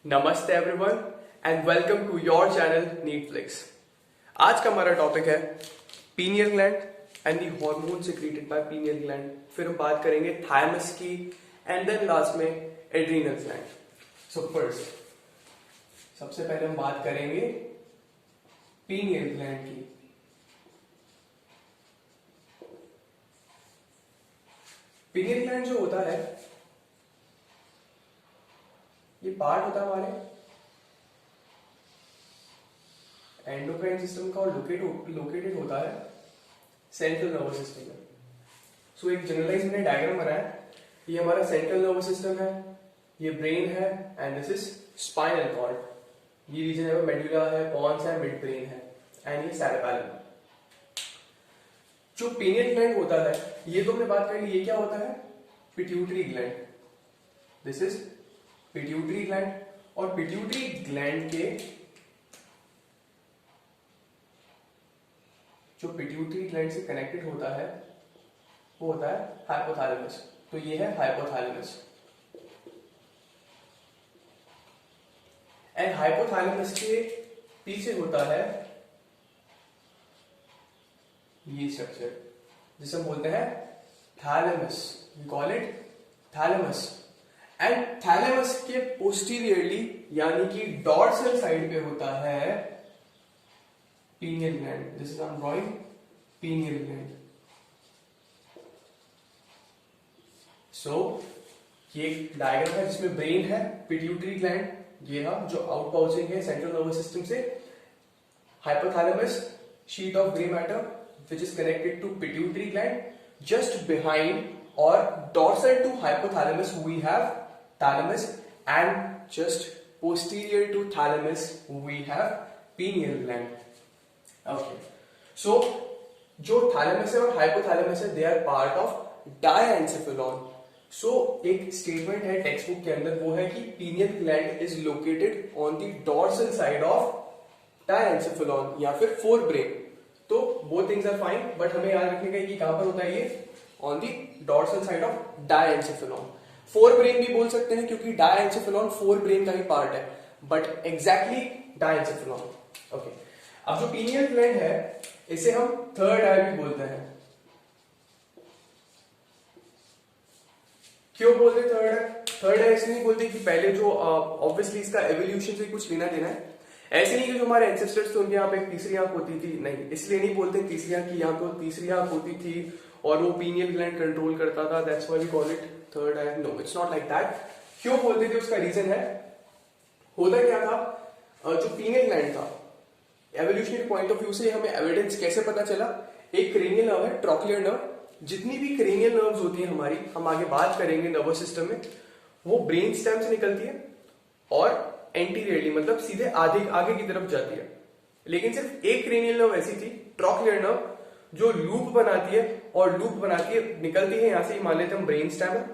नमस्ते everyone and welcome to your channel Neetflix. आज का हमारा टॉपिक है pineal gland and the hormone secreted by pineal gland. फिर हम बात करेंगे थायमस की एंड देन लास्ट में एड्रीनल ग्लैंड। सो फर्स्ट सबसे पहले हम बात करेंगे पीनियल ग्लैंड की। पीनियल ग्लैंड जो होता है ये पार्ट होता है हमारे एंडोक्राइन सिस्टम का और लोकेटेड होता है सेंट्रल नर्वस सिस्टम में। सो एक जनरलाइज मैंने डायग्राम बनाया है। ये हमारा सेंट्रल नर्वस सिस्टम है, ये ब्रेन है and this is spinal cord. ये रीजन है मेडुला है, पॉन्स है, मिड ब्रेन है एंड ये सेरेबेलम। जो पीनियल ग्लैंड होता है ये तो हमने बात कर ली, ये क्या होता है pituitary gland. This is pituitary gland और पिट्यूटरी ग्लैंड के जो पिट्यूटरी ग्लैंड से कनेक्टेड होता है वो होता है हाइपोथैलेमस। तो ये है हाइपोथैलेमस एंड हाइपोथैलेमस के पीछे होता है ये स्ट्रक्चर जिसे हम बोलते हैं thalamus. We call it thalamus and thalamus के पोस्टीरियरली यानी कि डॉर्सल साइड पे होता है pineal gland. This is I am drawing pineal gland. So ये एक डायग्राम है जिसमें ब्रेन है, पिट्यूटरी ग्लैंड ये है जो आउट पाउचिंग है सेंट्रल नर्वस सिस्टम से, hypothalamus sheet of grey matter which is connected to pituitary gland. Just behind or dorsal to hypothalamus we have thalamus and just posterior to thalamus we have pineal gland. Okay. So जो thalamus है और hypothalamus है they are part of diencephalon. So एक statement है text book के अंदर वो है कि pineal gland is located on the dorsal side of diencephalon या फिर forebrain. तो both things are fine but हमें याद रखने का कि कहां पर होता है ये on the dorsal side of diencephalon. forebrain भी बोल सकते हैं क्योंकि diencephalon forebrain का ही पार्ट है but exactly diencephalon. Okay. अब जो pineal gland है इसे हम थर्ड आई भी बोलते हैं। क्यों बोलते थर्ड आई इसलिए नहीं बोलते कि पहले जो ऑब्वियसली इसका एवोल्यूशन से कुछ लेना देना है। ऐसे नहीं कि जो हमारे एंसेस्टर्स थे उनके यहाँ पे एक तीसरी आंख होती थी, नहीं इसलिए नहीं बोलते तीसरी आंख की, यहाँ तो तीसरी आंख होती थी और वो पीनियल ग्लैंड कंट्रोल करता था, that's why we call it third eye. No it's not like that. क्यों बोलते थे उसका रीजन है, होता क्या था जो पीनियल ग्लैंड था एवोल्यूशनरी पॉइंट ऑफ व्यू से हमें एविडेंस कैसे पता चला, एक क्रेनियल नर्व है ट्रोक्लियर नर्व। जितनी भी क्रेनियल नर्व्स होती है हमारी, हम आगे बात करेंगे नर्वस सिस्टम में, वो ब्रेन स्टेम से निकलती है और एंटीरियरली मतलब सीधे आगे की तरफ जाती है। लेकिन सिर्फ एक क्रेनियल नर्व ऐसी थी ट्रोक्लियर नर्व जो लूप बनाती है और लूप बनाती है निकलती है यहां से, मान लेते हैं हम ब्रेन स्टेम है,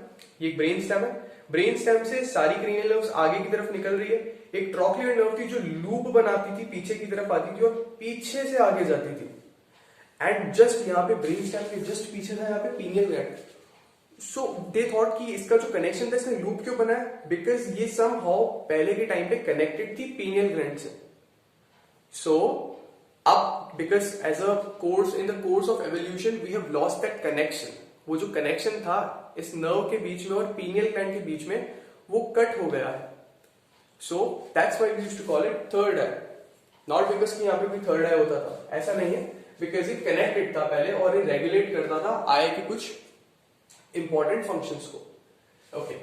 ये एक ब्रेन स्टेम है, ब्रेन स्टेम से सारी क्रेनियल नर्व्स आगे की तरफ निकल रही है। एक ट्रोक्लियर नर्व थी जो लूप बनाती थी, पीछे की तरफ आती थी और पीछे से आगे जाती थी एंड जस्ट यहाँ पे ब्रेन स्टेम के जस्ट पीछे था यहाँ पे pineal gland. So they thought कि इसका जो कनेक्शन था इसने लूप क्यों बनाया, बिकॉज ये समहाउ पहले के टाइम पे कनेक्टेड थी पीनियल ग्लैंड से। सो अब because as a course in the course of evolution we have lost that connection, वो जो कनेक्शन था इस नर्व के बीच में और पीनियल ग्लैंड के बीच में वो कट हो गया है। So that's why we used to call it third eye, not because कि यहाँ पे भी थर्ड आई होता था, ऐसा नहीं है, बिकॉज इट कनेक्टेड था पहले और ये रेगुलेट करता था आई के कुछ इंपॉर्टेंट फंक्शंस को। ओके।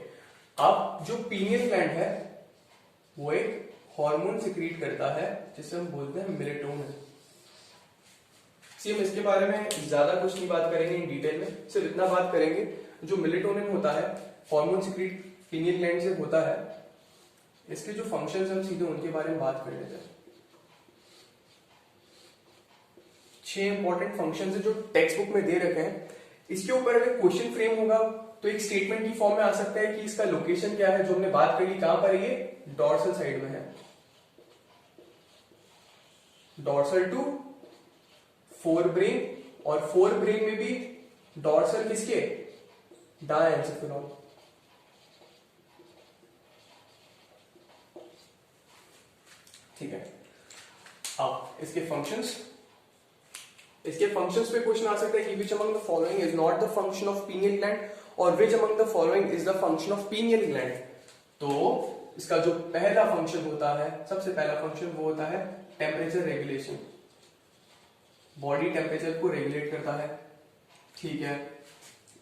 अब जो पीनियल ग्लैंड है वो एक हार्मोन सिक्रीट करता है जिसे हम बोलते हैं मेलेटोनिन। हम इसके बारे में ज्यादा कुछ नहीं बात करेंगे इन डिटेल में, सिर्फ इतना बात करेंगे जो मेलेटोनिन होता है हार्मोन सिक्रीट पीनियल ग्लैंड से होता है, इसके जो फंक्शंस हम सीधे उनके बारे में बात कर लेते हैं। 6 इंपॉर्टेंट फंक्शंस है जो टेक्स्ट बुक में दे रखे हैं। इसके ऊपर अगर क्वेश्चन फ्रेम होगा तो एक स्टेटमेंट की फॉर्म में आ सकता है कि इसका लोकेशन क्या है, जो हमने बात करी कहां पर है, ये डॉर्सल साइड में है, डॉर्सल टू फोरब्रेन और फोरब्रेन में भी डॉर्सल किसके, डायएंसेफेलॉन। ठीक है, अब इसके फंक्शंस पे क्वेश्चन आ सकता है कि which among the following is not the function of pineal gland और which among the following is the function of pineal gland. तो इसका जो पहला फंक्शन होता है, सबसे पहला फंक्शन वो होता है टेम्परेचर रेगुलेशन, बॉडी टेम्परेचर को रेगुलेट करता है। ठीक है,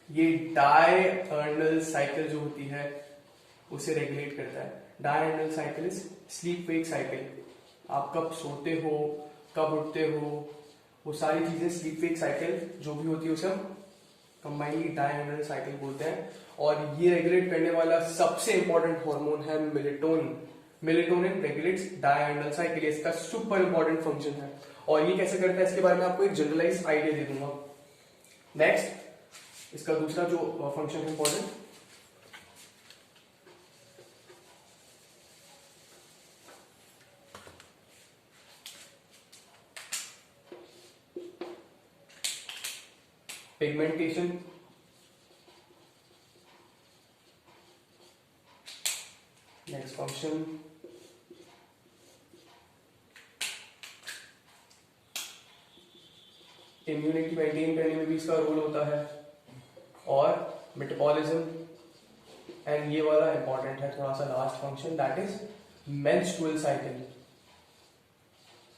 ये डायurnal साइकिल जो होती है उसे रेगुलेट करता है। Diurnal cycle is sleep wake cycle, आप कब सोते हो, कब उठते हो, वो सारी चीजें स्लीप वेक साइकिल जो भी होती है उसे हम कंबाइनली डायurnal साइकिल बोलते हैं। और ये रेगुलेट करने वाला सबसे इंपॉर्टेंट हार्मोन है मेलेटोनिन। मेलेटोनिन रेगुलेट्स डायurnal साइकिल, इसका सुपर इंपॉर्टेंट फंक्शन है। और ये कैसे करता है इसके बारे में आपको एक जनरलाइज आइडिया दे दूंगा। नेक्स्ट, इसका दूसरा जो फंक्शन है important, pigmentation. Next function immunity maintain करने में भी इसका रोल होता है, और मेटाबॉलिज्म। एंड ये वाला इंपॉर्टेंट है थोड़ा सा, last function, that is menstrual cycle.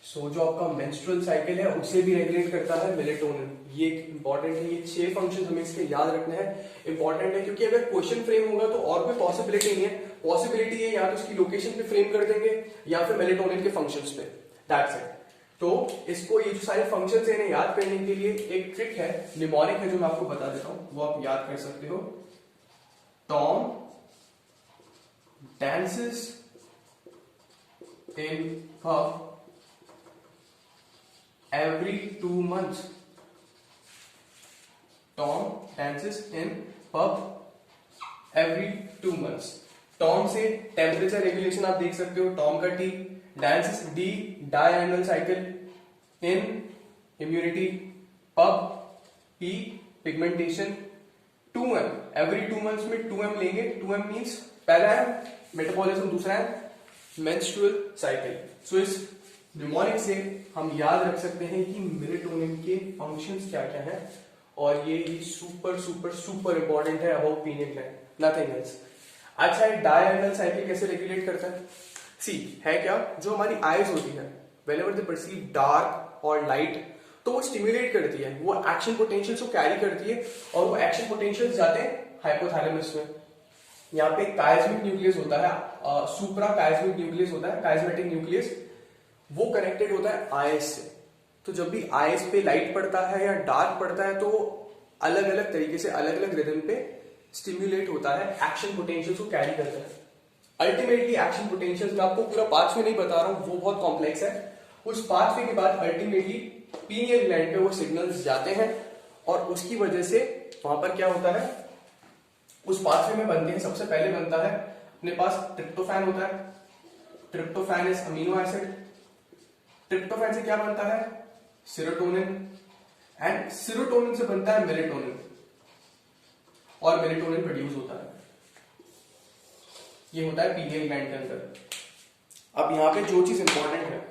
So जो आपका मेंस्ट्रुअल साइकिल है उसे भी रेगुलेट करता है मेलेटोनिन। ये इंपॉर्टेंट है, ये 6 फंक्शन हमें इसके याद रखने हैं, इंपॉर्टेंट है, क्योंकि अगर क्वेश्चन फ्रेम होगा तो और कोई पॉसिबिलिटी नहीं है। पॉसिबिलिटी है या तो उसकी लोकेशन पे फ्रेम कर देंगे या फिर मेलेटोनिन के फंक्शंस पे, दैट्स इट। तो इसको, ये जो सारे फंक्शंस हैं इन्हें याद करने के लिए एक ट्रिक है, निमोनिक है, जो मैं आपको बता देता हूं, वो आप याद कर सकते हो। Tom dances in pub every 2 months. Tom dances in pub every 2 months. Tom से टेम्परेचर रेगुलेशन आप देख सकते हो, टॉम का T, dances D diurnal cycle, in immunity, pub P pigmentation, 2m every 2 months में 2m लेंगे। 2m मीन्स पहला है मेटाबॉलिज्म, दूसरा है मेंस्ट्रुअल साइकिल। सो इस निमोनिक से हम याद रख सकते हैं कि मेलेटोनिन के फंक्शंस क्या क्या हैं, और ये सुपर सुपर सुपर इंपॉर्टेंट है about pineal gland, nothing else. अच्छा, डायurnal साइकिल कैसे रेगुलेट करता है? सी है क्या, जो हमारी आईज होती है, व्हेनेवर दे परसीव डार्क और लाइट, तो वो स्टिमुलेट करती है, वो एक्शन पोटेंशियल्स को कैरी करती है, और वो एक्शन पोटेंशियल्स जाते हैं हाइपोथैलेमस में। यहाँ पे काइस्मिक न्यूक्लियस होता है, सुप्रा काइस्मिक न्यूक्लियस होता है, काइस्मेटिक न्यूक्लियस, वो कनेक्टेड होता है आईज से। तो जब भी आईज पे लाइट पड़ता है या डार्क पड़ता है तो अलग अलग तरीके से अलग अलग रिदम पे स्टिम्युलेट होता है, एक्शन पोटेंशियल्स को कैरी करता है। अल्टीमेटली एक्शन पोटेंशियल्स, मैं आपको पूरा पाथवे नहीं बता रहा हूं, वो बहुत कॉम्प्लेक्स है। उस पाथवे के बाद अल्टीमेटली पीनियल ग्लैंड पे वो सिग्नल्स जाते हैं, और उसकी वजह से वहां पर क्या होता है, उस पाथवे में बनते हैं, सबसे पहले बनता है अपने पास ट्रिप्टोफैन होता है। Tryptophan is amino acid. Tryptophan से क्या बनता है, सेरोटोनिन, एंड सेरोटोनिन से बनता है मेलेटोनिन, और मेलेटोनिन प्रोड्यूस होता है। ये होता है पीनियल ग्लैंड के अंदर। अब यहां पे जो चीज इंपॉर्टेंट है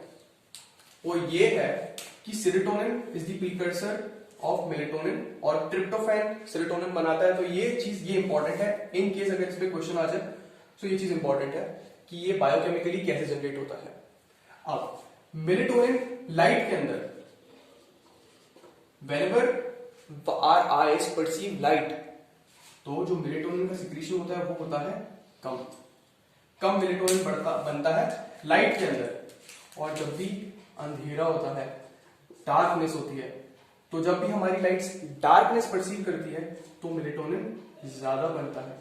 वो ये है कि serotonin is the precursor of melatonin, और ट्रिप्टोफैन सेरोटोनिन बनाता है। तो ये चीज ये इंपॉर्टेंट है, इन केस अगर इस पे क्वेश्चन आ जाए तो ये चीज इंपॉर्टेंट है कि ये बायोकेमिकली कैसे जनरेट होता है। अब मेलेटोनिन लाइट के अंदर, whenever our eyes perceive light, तो जो मेलेटोनिन का सिक्रीशन होता है वो होता है कम मेलेटोनिन बनता है लाइट के अंदर। और जब भी अंधेरा होता है, डार्कनेस होती है, तो जब भी हमारी लाइट्स डार्कनेस परसीव करती है तो मेलेटोनिन ज्यादा बनता है,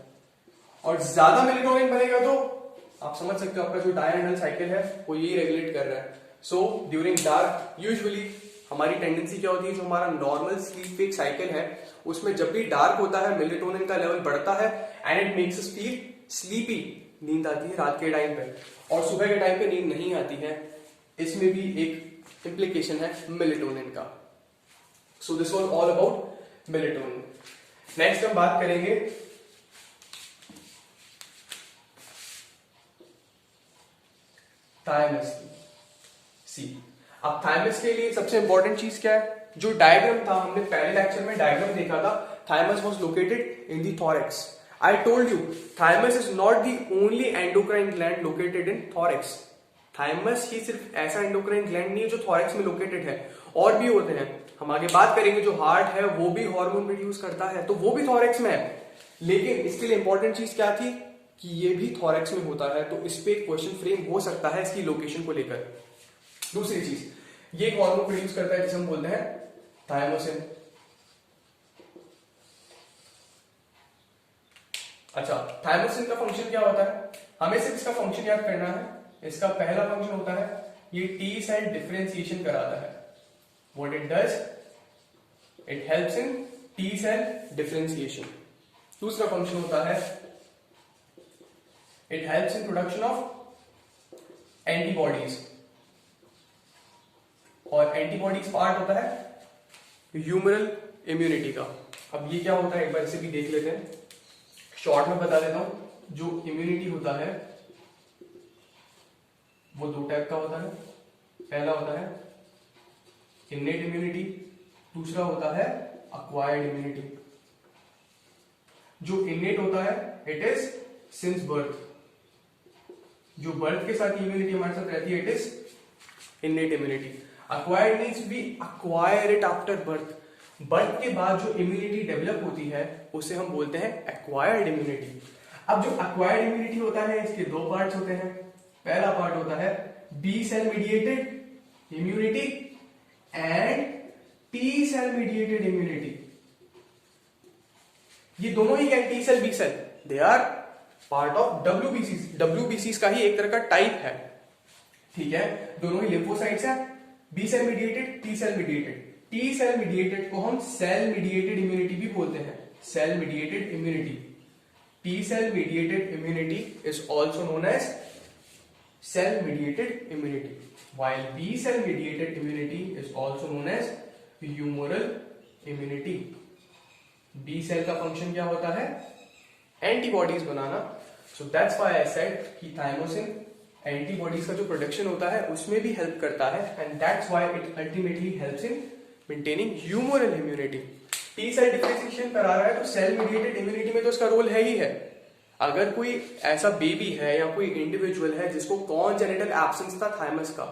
और ज्यादा मेलेटोनिन बनेगा तो आप समझ सकते हो आपका जो डायurnal साइकिल है वो यही रेगुलेट कर रहा है। सो ड्यूरिंग डार्क यूजुअली हमारी टेंडेंसी क्या होती है, जो हमारा नॉर्मल स्लीप वेक साइकिल है उसमें जब भी डार्क होता है मेलेटोनिन का लेवल बढ़ता है, and it makes us feel sleepy, नींद आती है रात के टाइम पे, और सुबह के टाइम पे नींद नहीं आती है। इसमें भी एक इंप्लीकेशन है मेलेटोनिन का। So this was all about melatonin. Next हम बात करेंगे थायमस की। सी। अब थाइमस के लिए सबसे इंपॉर्टेंट चीज क्या है, जो डायग्राम था हमने पहले लेक्चर में डायग्राम देखा था, thymus was located in the thorax. I told you thymus is not the only endocrine gland located in thorax. Thymus ही सिर्फ ऐसा एंडोक्राइन ग्लैंड नहीं है जो थोरैक्स में लोकेटेड है, और भी होते हैं, हम आगे बात करेंगे। जो हार्ट है वो भी हार्मोन प्रोड्यूस करता है, तो वो भी थोरैक्स में है। लेकिन इसके लिए इंपॉर्टेंट चीज क्या थी कि ये भी थोरैक्स में होता है, तो इस पे एक क्वेश्चन फ्रेम हो सकता है इसकी लोकेशन को लेकर। दूसरी चीज, ये एक हार्मोन प्रोड्यूस करता है जिसे हम बोलते हैं थायमोसिन। अच्छा, थायमोसिन का फंक्शन क्या होता है, हमें सिर्फ इसका फंक्शन याद करना है। इसका पहला फंक्शन होता है ये टी सेल डिफरेंशिएशन कराता है। What it does, it helps in T cell differentiation. दूसरा फंक्शन होता है it helps in production of antibodies, और एंटीबॉडीज पार्ट होता है ह्यूमरल इम्यूनिटी का। अब ये क्या होता है एक बार इसे भी देख लेते हैं, शॉर्ट में बता देता हूं। जो इम्यूनिटी होता है वो दो टाइप का होता है। पहला होता है इन्नेट इम्यूनिटी, दूसरा होता है अक्वायर्ड इम्यूनिटी। जो इन्नेट होता है इट इज सिंस बर्थ, जो बर्थ के साथ इम्यूनिटी हमारे साथ रहती है, it is innate immunity. Acquired means we acquire it after birth, birth के बाद जो इम्यूनिटी डेवलप होती है उसे हम बोलते हैं एक्वायर्ड इम्यूनिटी। अब जो एक्वायर्ड इम्यूनिटी होता है इसके दो पार्ट्स होते हैं। पहला पार्ट होता है B cell mediated immunity and T cell mediated immunity. ये दोनों ही क्या, T cell B cell, they are part of डब्ल्यूबीसीज। डब्ल्यूबीसीज का ही एक तरह का टाइप है, ठीक है। दोनों ही लिम्फोसाइट्स है, B cell mediated, T cell mediated. T cell mediated को हम सेल मीडिएटेड इम्यूनिटी भी बोलते हैं, cell mediated immunity. T cell mediated immunity is also known as cell mediated immunity, while B cell mediated immunity is also known as humoral immunity. B cell का function क्या होता है, antibodies banana. So that's why I said कि thymosin antibodies का जो production होता है उसमें भी हेल्प करता है, and that's why it ultimately helps in maintaining humoral immunity. T cell differentiation करा रहा है तो सेल मीडिएटेड इम्यूनिटी में तो उसका रोल है ही है। अगर कोई ऐसा बेबी है या कोई इंडिविजुअल है जिसको कॉन्जेनिटल एब्सेंस था थाइमस का,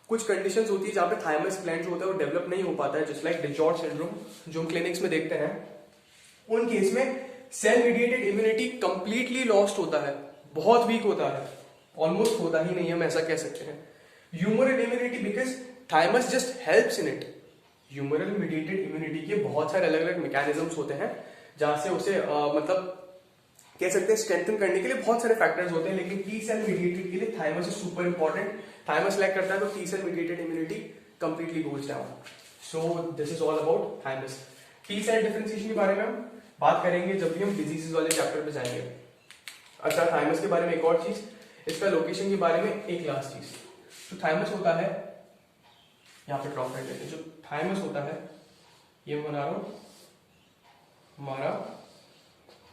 कुछ कंडीशंस होती है जहां पे थाइमस ग्लैंड जो होता है वो डेवलप नहीं हो पाता है, जस्ट लाइक डिजॉर्ड सिंड्रोम जो हम क्लिनिक्स में देखते हैं, उन केस में cell mediated immunity completely lost होता है, बहुत वीक होता है, ऑलमोस्ट होता ही नहीं, हम ऐसा कह सकते हैं। Humoral immunity because thymus just helps in it. Humoral mediated immunity के बहुत सारे अलग अलग मैकेनिज्म्स होते हैं जहां से उसे मतलब कह सकते हैं स्ट्रेंथन करने के लिए बहुत सारे फैक्टर्स होते हैं, लेकिन टी सेल मीडिएटेड के लिए thymus is super important. Thymus lack करता है तो T cell mediated immunity completely goes down. So this is all about thymus. T cell differentiation के बारे में हम बात करेंगे जब भी हम डिजीजेस वाले चैप्टर पे जाएंगे। अच्छा, थाइमस के बारे में एक और चीज, इसका लोकेशन के बारे में एक लास्ट चीज। जो थाइमस होता है, यहाँ पे ड्रॉ कर लेते हैं, जो थाइमस होता है ये मैं बना रहा हूं हमारा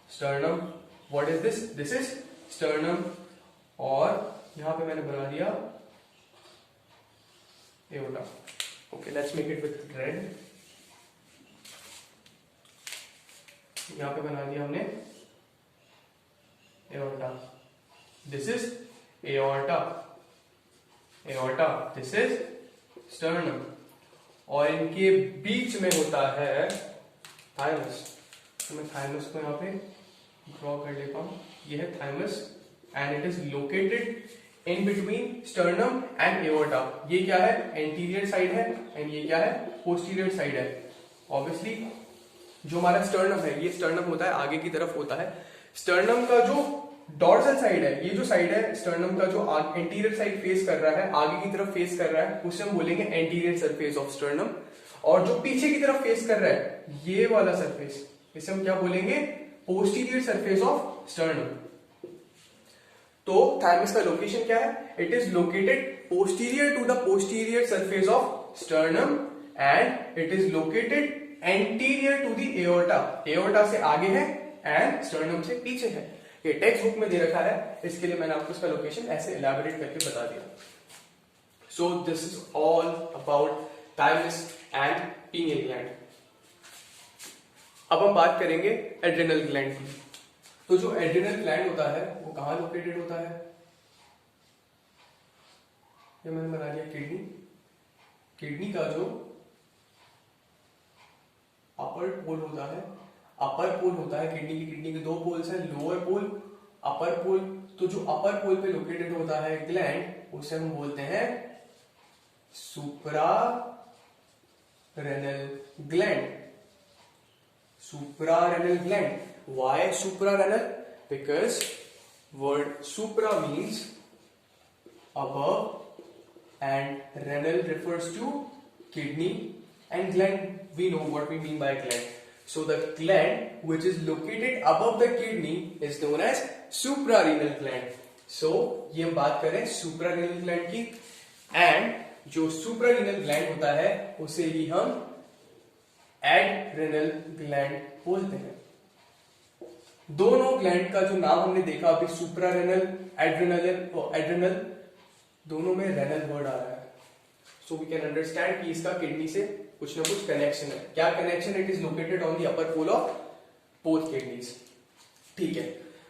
sternum. What is this, this is sternum, और यहां पे मैंने बना दिया aorta. Okay, let's make it with red. यहां पे बना दिया हमने aorta, this is aorta, aorta, this is sternum, और इनके बीच में होता है थाइमस। तो मैं थाइमस को यहाँ पे ड्रॉ कर लेता हूं, ये है thymus and it is located in between sternum and aorta. ये क्या है, एंटीरियर साइड है, एंड ये क्या है, पोस्टीरियर साइड है। ऑब्वियसली जो हमारा स्टर्नम है, ये स्टर्नम होता है आगे की तरफ होता है। स्टर्नम का जो डॉर्सल साइड है, ये जो साइड है स्टर्नम का जो एंटीरियर साइड फेस कर रहा है, आगे की तरफ फेस कर रहा है, उसे हम बोलेंगे एंटीरियर सरफेस ऑफ स्टर्नम। और जो पीछे की तरफ फेस कर रहा है, ये वाला सरफेस, इसे हम क्या बोलेंगे, पोस्टीरियर सरफेस ऑफ स्टर्नम। तो थाइमस का लोकेशन क्या है, it is located posterior to the posterior surface of sternum and it is located anterior to the aorta. Aorta से आगे है एंड स्टर्नम से पीछे है। ये टेक्स्ट बुक में दे रखा है, इसके लिए मैंने आपको इसका लोकेशन ऐसे इलैबोरेट करके बता दिया। सो this is all about thymus and pineal gland. अब हम बात करेंगे एड्रिनल ग्लैंड की। तो जो एड्रिनल ग्लैंड होता है वो कहाँ लोकेटेड होता है? ये मैंने बना लिया किडनी। किडनी का जो अपर पोल होता है, अपर पोल होता है किडनी के दो पोल्स हैं, लोअर पोल, अपर पोल। तो जो अपर पोल पे लोकेटेड होता है ग्लैंड, उसे हम बोलते हैं supra renal gland. suprarenal gland. Why suprarenal? Because word supra means above and renal refers to kidney and gland. We know what we mean by gland. So the gland which is located above the kidney is known as suprarenal gland. So ये हम बात करें suprarenal gland की, and जो suprarenal gland होता है उसे ही हम एड्रेनल ग्लैंड बोलते हैं। दोनों ग्लैंड का जो नाम हमने देखा अभी, सुप्रारेनल, एड्रेनल, दोनों में रेनल वर्ड आ रहा है। सो वी कैन अंडरस्टैंड कि इसका किडनी से कुछ ना कुछ कनेक्शन है। क्या connection? It is located on the upper pole of both kidneys. ठीक है,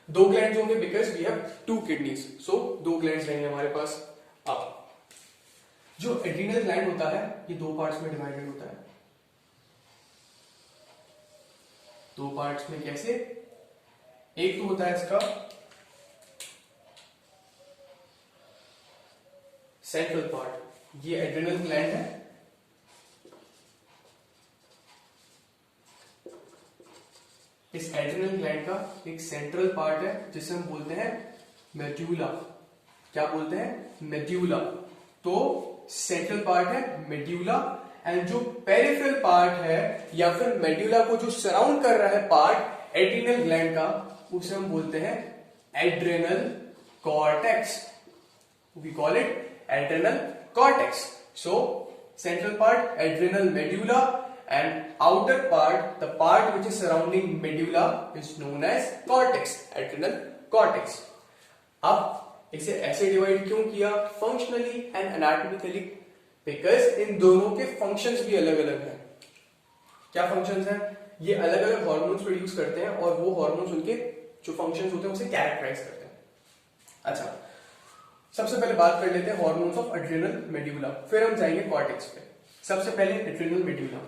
दो ग्लैंड होंगे because we have two kidneys, so दो ग्लैंड्स रहेंगे हमारे पास। अब जो एड्रिनल ग्लैंड होता है ये दो पार्ट्स में डिवाइडेड होता है। दो पार्ट्स में कैसे? एक तो होता है इसका सेंट्रल पार्ट, ये एड्रिनल ग्लैंड है। इस एड्रिनल ग्लैंड का एक सेंट्रल पार्ट है जिसे हम बोलते हैं मेड्यूला। क्या बोलते हैं? मेड्यूला। तो सेंट्रल पार्ट है मेड्यूला, एंड जो पेरिफेरल पार्ट है या फिर मेड्यूला को जो सराउंड कर रहा है पार्ट एड्रिनल ग्लैंड का, उसे हम बोलते हैं adrenal cortex. We call it adrenal cortex. So central part adrenal medulla and outer part, the part which is surrounding medulla is known as cortex, adrenal cortex. अब इसे ऐसे डिवाइड क्यों किया फंक्शनली एंड एनाटॉमिकली? बिकॉज इन दोनों के functions भी अलग अलग हैं। क्या फंक्शंस हैं? ये अलग अलग हार्मोन्स प्रोड्यूस करते हैं और वो हार्मोन्स उनके जो फंक्शंस होते हैं उसे कैरेक्टराइज करते हैं। अच्छा, सबसे पहले बात कर लेते हैं हार्मोन्स ऑफ एड्रिनल मेड्यूला, फिर हम जाएंगे कॉर्टेक्स पे। सबसे पहले एड्रिनल मेड्यूला।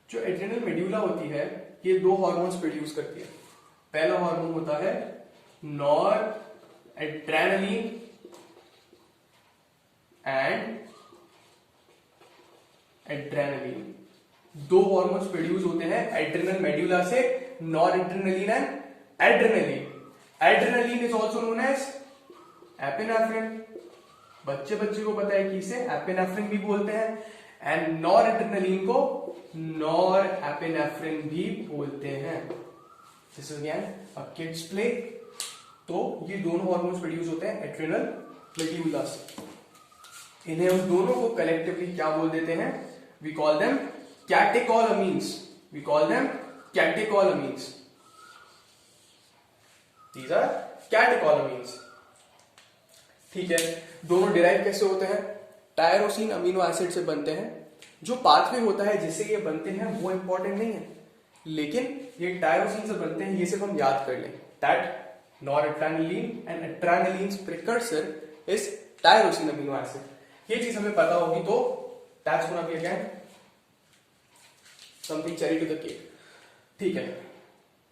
जो एड्रिनल मेड्यूला होती है ये दो हार्मोन्स प्रोड्यूस करती है। पहला हार्मोन होता है नॉर एड्रेनलिन एंड एड्रेनलिन। दो हार्मोन्स प्रोड्यूस होते हैं एड्रिनल मेड्यूला से, noradrenaline and adrenaline. Adrenaline is also known as epinephrine. बच्चे को पता है कि इसे एपिनेफ्रिन भी बोलते हैं, एंड नॉर एड्रेनलिन को नॉर एपिनेफ्रिन भी बोलते हैं। This is again a kids play. तो ये दोनों हार्मोन्स प्रोड्यूस होते हैं एड्रिनल मेड्यूला से। इन्हें हम दोनों को कलेक्टिवली क्या बोल देते हैं? We call them catecholamines. We call them catecholamines. These are catecholamines. ठीक है, दोनों डिराइव कैसे होते हैं? टायरोसिन अमीनो एसिड से बनते हैं। जो पाथवे होता है जिससे ये बनते हैं वो इंपॉर्टेंट नहीं है, लेकिन ये टायरोसिन से बनते हैं, ये सिर्फ हम याद कर लें। That noradrenaline and adrenaline's precursor is tyrosine amino acid. ये चीज हमें पता होगी तो that's gonna be again something cherry to the cake। ठीक है,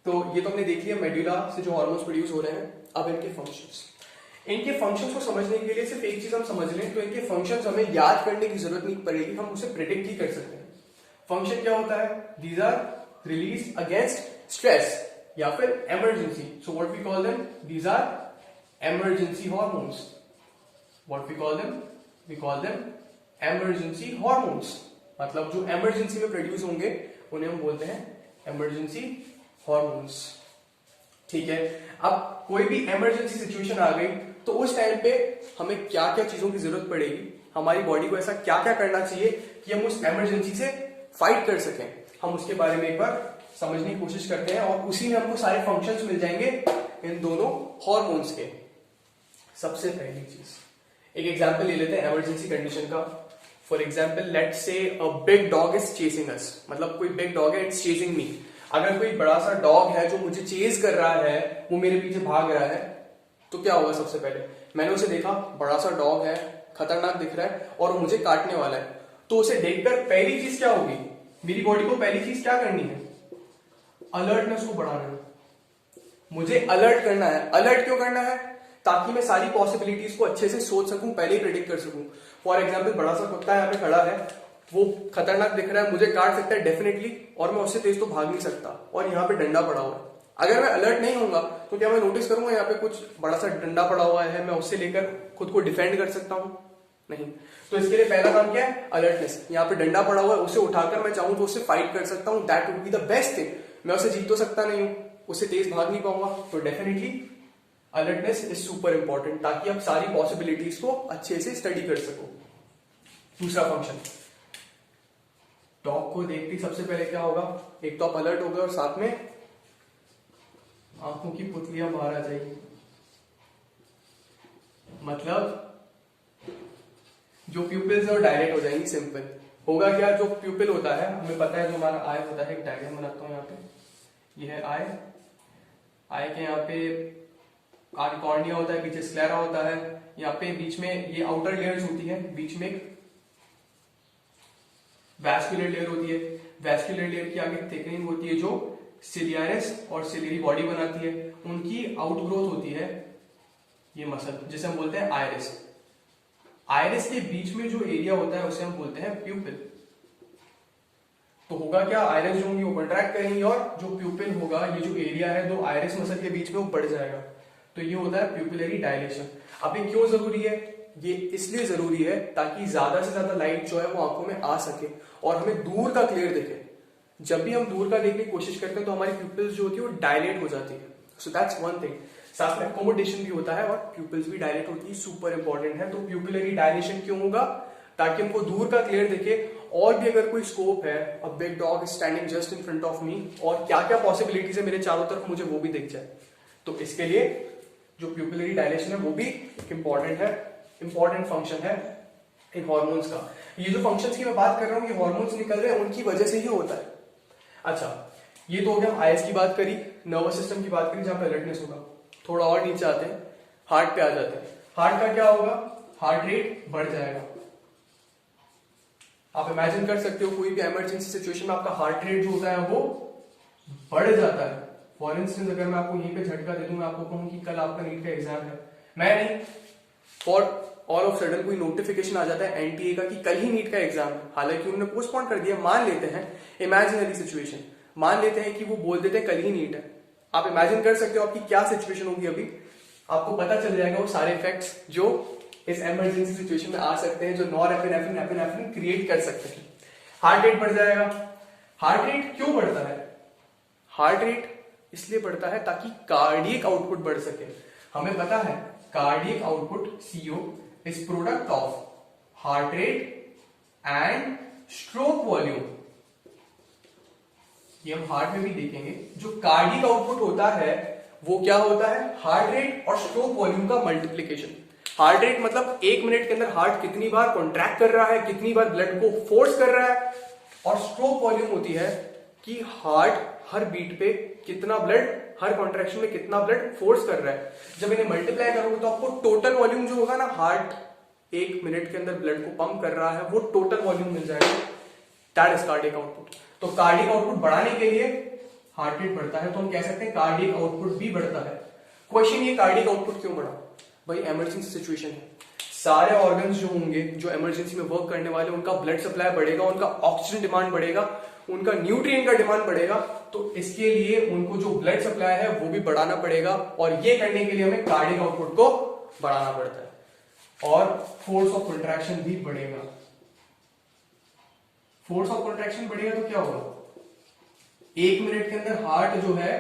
तो ये तो हमने देख लिया मेड्यूला से जो हार्मोन्स प्रोड्यूस हो रहे हैं। अब इनके फंक्शंस को समझने के लिए सिर्फ एक चीज हम समझ लें, तो इनके फंक्शंस हमें याद करने की जरूरत नहीं पड़ेगी, हम उसे प्रेडिक्ट ही कर सकते हैं। फंक्शन क्या होता है? These are release against stress या फिर emergency. So what we call them? These are emergency hormones. What we call them? We call them emergency hormones. मतलब जो इमरजेंसी में प्रोड्यूस होंगे उन्हें हम बोलते हैं इमरजेंसी हार्मोन्स। ठीक है, अब कोई भी इमरजेंसी सिचुएशन आ गई तो उस टाइम पे हमें क्या क्या चीजों की जरूरत पड़ेगी, हमारी बॉडी को ऐसा क्या क्या करना चाहिए कि हम उस इमरजेंसी से फाइट कर सकें, हम उसके बारे में एक बार समझने की कोशिश करते हैं और उसी में हमको सारे फंक्शंस मिल जाएंगे इन दोनों हार्मोन्स के। सबसे पहली चीज, एक एग्जाम्पल ले लेते हैं इमरजेंसी कंडीशन का। For example let say a big dog is chasing us, मतलब कोई बिग डॉग है, इट्स चेसिंग मी। अगर कोई बड़ा सा डॉग है जो मुझे चेज कर रहा है, वो मेरे पीछे भाग रहा है, तो क्या होगा? सबसे पहले मैंने उसे देखा, बड़ा सा डॉग है, खतरनाक दिख रहा है और वो मुझे काटने वाला है, तो उसे देखकर पहली चीज क्या होगी? मेरी बॉडी को पहली चीज क्या करनी है? अलर्टनेस को बढ़ाना है। मुझे अलर्ट करना है। अलर्ट क्यों करना है? ताकि मैं सारी पॉसिबिलिटीज को अच्छे से सोच सकूं, पहले ही प्रेडिक्ट कर सकूं। फॉर एग्जाम्पल बड़ा सा कुत्ता यहाँ पे खड़ा है, वो खतरनाक दिख रहा है, मुझे काट सकता है डेफिनेटली, और मैं उससे तेज तो भाग नहीं सकता, और यहाँ पे डंडा पड़ा हुआ है। अगर मैं अलर्ट नहीं होऊंगा तो क्या मैं नोटिस करूंगा यहाँ पे कुछ बड़ा सा डंडा पड़ा हुआ है, मैं उससे लेकर खुद को डिफेंड कर सकता हूं? नहीं। तो इसके लिए पहला काम क्या है? अलर्टनेस। यहाँ पे डंडा पड़ा हुआ है, उसे उठाकर मैं चाहूं तो उससे फाइट कर सकता हूं, that would be the best thing. मैं उसे जीत तो सकता नहीं हूं, उससे तेज भाग नहीं पाऊंगा, तो definitely alertness is super important, ताकि आप सारी पॉसिबिलिटीज को अच्छे से स्टडी कर सको। दूसरा फंक्शन, डॉग को देखते ही सबसे पहले क्या होगा? एक तो आप अलर्ट हो गए और साथ में आंखों की पुतलियां बाहर आ जाएगी। मतलब जो प्यूपिल्स है वो डायलेट हो जाएंगी। सिंपल होगा क्या? जो प्यूपिल होता है, हमें पता है जो हमारा आई होता है, एक डायग्राम बनाता हूं यहाँ पे, ये है आई। आई के यहाँ पे कॉर्निया होता है, पीछे स्क्लेरा होता है, यहाँ पे बीच में ये आउटर लेयर्स होती है, बीच में वैस्कुलर लेयर होती है। वैस्कुलर लेयर की आगे थिकनिंग होती है जो सिलियरिस और सिलियरी बॉडी बनाती है। उनकी आउटग्रोथ होती है ये मसल, जिसे हम बोलते हैं आयरिस। आयरिस के बीच में जो एरिया होता है उसे हम बोलते हैं प्यूपिल। तो होगा क्या? आयरिस जो होंगी वो कंट्रैक्ट करेंगी, और जो प्यूपिल होगा, ये जो एरिया है दो आयरिस मसल के बीच में, वो बढ़ जाएगा। तो ये होता है प्यूपिलरी डायलेशन। अब ये क्यों जरूरी है? ये इसलिए जरूरी है ताकि ज्यादा से ज्यादा लाइट जो है वो आंखों में आ सके और हमें दूर का क्लियर दिखे। जब भी हम दूर का देखने की कोशिश करते हैं तो हमारी प्यूपिल्स जो होती है वो डायलेट हो जाती है। So that's one thing. साथ में अकोमोडेशन भी होता है और प्यूपिल्स भी डायलेट होती है, सुपर इंपॉर्टेंट है। तो प्यूपिलरी डायलेशन क्यों होगा? ताकि हमको दूर का क्लियर दिखे। और भी अगर कोई स्कोप है, अ big dog is standing just in front of me, और क्या क्या पॉसिबिलिटीज है मेरे चारों तरफ, मुझे वो भी दिख जाए। तो इसके लिए जो प्यूपिलरी डायलेशन है वो भी इंपॉर्टेंट है, इंपॉर्टेंट फंक्शन है इन हॉर्मोन्स का। ये जो फंक्शंस की मैं बात कर रहा हूं, ये हॉर्मोन्स निकल रहे हैं उनकी वजह से ही होता है। अच्छा, ये तो हो गया, आईएस की बात करी, नर्वस सिस्टम की बात करी जहां पे अलर्टनेस होगा। थोड़ा और नीचे आते हैं, हार्ट पे आ जाते हैं। हार्ट का क्या होगा? हार्ट रेट बढ़ जाएगा। आप इमेजिन कर सकते हो कोई भी इमरजेंसी सिचुएशन में आपका हार्ट रेट जो होता है वो बढ़ जाता है। फॉर इंस्टेंस अगर मैं आपको यहीं पे झटका दे दूं, मैं आपको कहूं कि कल आपका नीट का एग्जाम है, मैं नहीं, फॉर ऑल ऑफ सडन कोई नोटिफिकेशन आ जाता है एनटीए का कि कल ही नीट का एग्जाम है, हालांकि उन्होंने पोस्टपोन कर दिया। मान लेते हैं, इमेजिनरी सिचुएशन, मान लेते हैं कि वो बोल देते हैं कल ही नीट है। आप इमेजिन कर सकते हो आपकी क्या सिचुएशन होगी। अभी आपको पता चल जाएगा वो सारे इफेक्ट्स जो इस इमरजेंसी सिचुएशन में आ सकते हैं, जो नॉरएपिनेफ्रिन क्रिएट कर सकते हैं। हार्ट रेट बढ़ जाएगा। हार्ट रेट क्यों बढ़ता है? हार्ट रेट इसलिए बढ़ता है ताकि कार्डियक आउटपुट बढ़ सके। हमें पता है cardiac output CO is product of heart rate and stroke volume. ये हम हार्ट में भी देखेंगे। जो कार्डियक आउटपुट होता है वो क्या होता है? हार्ट रेट और स्ट्रोक वॉल्यूम का मल्टीप्लीकेशन। हार्ट रेट मतलब 1 मिनट के अंदर हार्ट कितनी बार कॉन्ट्रैक्ट कर रहा है, कितनी बार ब्लड को फोर्स कर रहा है। और स्ट्रोक वॉल्यूम होती है कि हार्ट हर बीट पे कितना ब्लड, हर कॉन्ट्रैक्शन में कितना ब्लड फोर्स कर रहा है। जब इन्हें मल्टीप्लाई करोगे तो आपको टोटल वॉल्यूम जो होगा ना, हार्ट 1 मिनट के अंदर ब्लड को पंप कर रहा है, वो टोटल वॉल्यूम मिल जाएगा। That is cardiac output. तो कार्डियक आउटपुट बढ़ाने के लिए हार्ट रेट बढ़ता है, तो हम कह सकते हैं कार्डियक आउटपुट भी बढ़ता है। क्वेश्चन ये, कार्डियक आउटपुट क्यों बढ़ा? भाई इमरजेंसी सिचुएशन है, सारे ऑर्गन्स जो होंगे जो इमरजेंसी में वर्क करने वाले, उनका ब्लड सप्लाई बढ़ेगा, उनका ऑक्सीजन डिमांड बढ़ेगा, उनका न्यूट्रिएंट का डिमांड बढ़ेगा। तो इसके लिए उनको जो ब्लड सप्लाई है वो भी बढ़ाना पड़ेगा, और ये करने के लिए हमें कार्डियक आउटपुट को बढ़ाना पड़ता है। और फोर्स ऑफ कंट्रैक्शन भी बढ़ेगा। फोर्स ऑफ कंट्रैक्शन बढ़ेगा तो क्या होगा? 1 मिनट के अंदर हार्ट जो है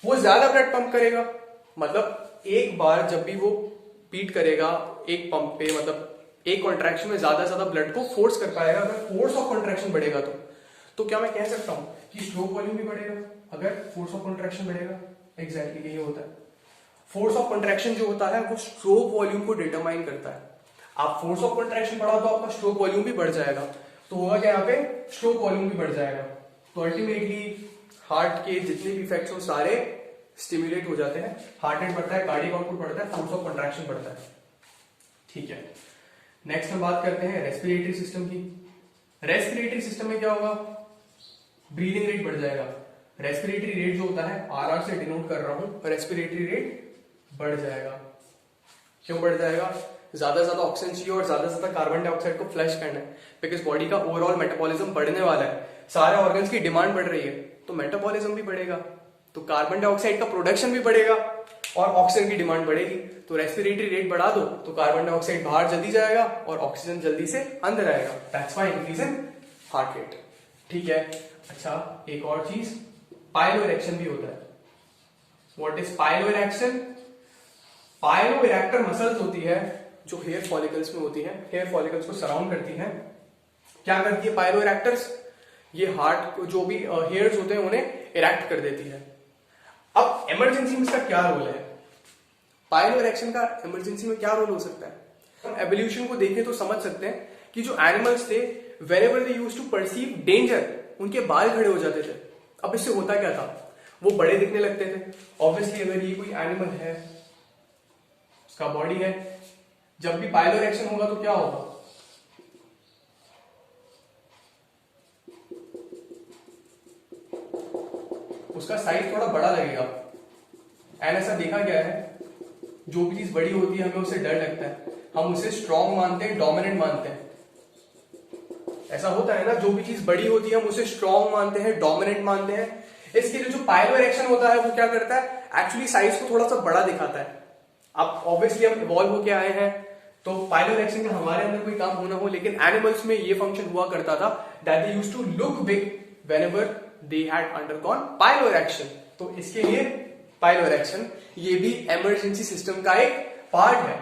वो ज्यादा ब्लड पंप करेगा। मतलब एक बार जब भी वो बीट करेगा एक पंप पे, मतलब एक कॉन्ट्रैक्शन में ज्यादा से ज्यादा ब्लड को फोर्स कर पाएगा। अगर फोर्स ऑफ कॉन्ट्रैक्शन बढ़ेगा तो क्या मैं कह सकता हूं कि स्ट्रोक वॉल्यूम भी बढ़ेगा अगर फोर्स ऑफ कॉन्ट्रैक्शन बढ़ेगा? एग्जैक्टली यही होता है। फोर्स ऑफ कंट्रैक्शन जो होता है वो स्ट्रोक वॉल्यूम को डिटरमाइन करता है। आप फोर्स ऑफ कंट्रैक्शन बढ़ा तो आपका स्ट्रोक वॉल्यूम भी बढ़ जाएगा, तो होगा क्या यहाँ पे, स्ट्रोक वॉल्यूम भी बढ़ जाएगा। तो अल्टीमेटली हार्ट के जितने भी इफेक्ट्स हो सारे स्टिमुलेट हो जाते हैं, हार्ट रेट बढ़ता है, कार्डियक आउटपुट बढ़ता है, फोर्स ऑफ कंट्रैक्शन बढ़ता है। ठीक है, नेक्स्ट हम बात करते हैं रेस्पिरेटरी सिस्टम की। रेस्पिरेटरी सिस्टम में क्या होगा, ब्रीदिंग रेट बढ़ जाएगा। रेस्पिरेटरी रेट जो होता है, आरआर से डिनोट कर रहा हूं, रेस्पिरेटरी रेट बढ़ जाएगा। क्यों बढ़ जाएगा, ज्यादा से ज्यादा ऑक्सीजन चाहिए और ज्यादा से ज्यादा कार्बन डाइऑक्साइड को फ्लश करना है, बिकॉज बॉडी का ओवरऑल मेटाबॉलिज्म बढ़ने वाला है, सारे ऑर्गन्स की डिमांड बढ़ रही है, तो मेटाबॉलिज्म भी बढ़ेगा, तो कार्बन डाइऑक्साइड का प्रोडक्शन भी बढ़ेगा और ऑक्सीजन की डिमांड बढ़ेगी। तो रेस्पिरेटरी रेट बढ़ा दो तो कार्बन डाइऑक्साइड बाहर जल्दी जाएगा और ऑक्सीजन जल्दी से अंदर आएगा, that's why increase in heart rate. ठीक है, अच्छा एक और चीज, पाइलोइरेक्शन भी होता है। व्हाट इज पाइलोइरेक्शन, पाइलोइरेक्टर मसल्स होती है जो हेयर फॉलिकल्स में होती है, हेयर फॉलिकल्स को सराउंड करती है। क्या करती है पाइलोइरेक्टर्स, ये हार्ट को जो भी हेयर्स होते हैं उन्हें इरेक्ट कर देती है। अब इमरजेंसी में इसका क्या रोल है, पाइलोइरेक्शन का इमरजेंसी में क्या रोल हो सकता है। हम एवोल्यूशन को देखें तो समझ सकते हैं कि जो एनिमल्स थे, whenever they used to perceive danger, उनके बाल खड़े हो जाते थे। अब इससे होता क्या था, वो बड़े दिखने लगते थे। ऑब्वियसली अगर ये कोई एनिमल है, उसका बॉडी है, जब भी पाइलोइरेक्शन होगा तो क्या होगा, उसका साइज थोड़ा बड़ा लगेगा। एंड ऐसा देखा गया है, जो भी चीज बड़ी होती है हमें उससे डर लगता है, हम उसे स्ट्रॉन्ग मानते हैं, डोमिनेंट मानते हैं। ऐसा होता है ना, जो भी चीज बड़ी होती है हम उसे स्ट्रॉन्ग मानते हैं, डोमिनेंट मानते हैं। इसके लिए जो पाइलोइरेक्शन होता है वो क्या करता है, एक्चुअली साइज को थोड़ा सा बड़ा दिखाता है। अब ऑब्वियसली हम इवॉल्व होके आए हैं, तो पाइलोइरेक्शन का हमारे अंदर कोई काम होना हो, लेकिन एनिमल्स में ये फंक्शन हुआ करता था, that they used to look big whenever they had undergone piloerection. तो इसके लिए पाइलोइरेक्शन ये भी इमरजेंसी सिस्टम का एक पार्ट है।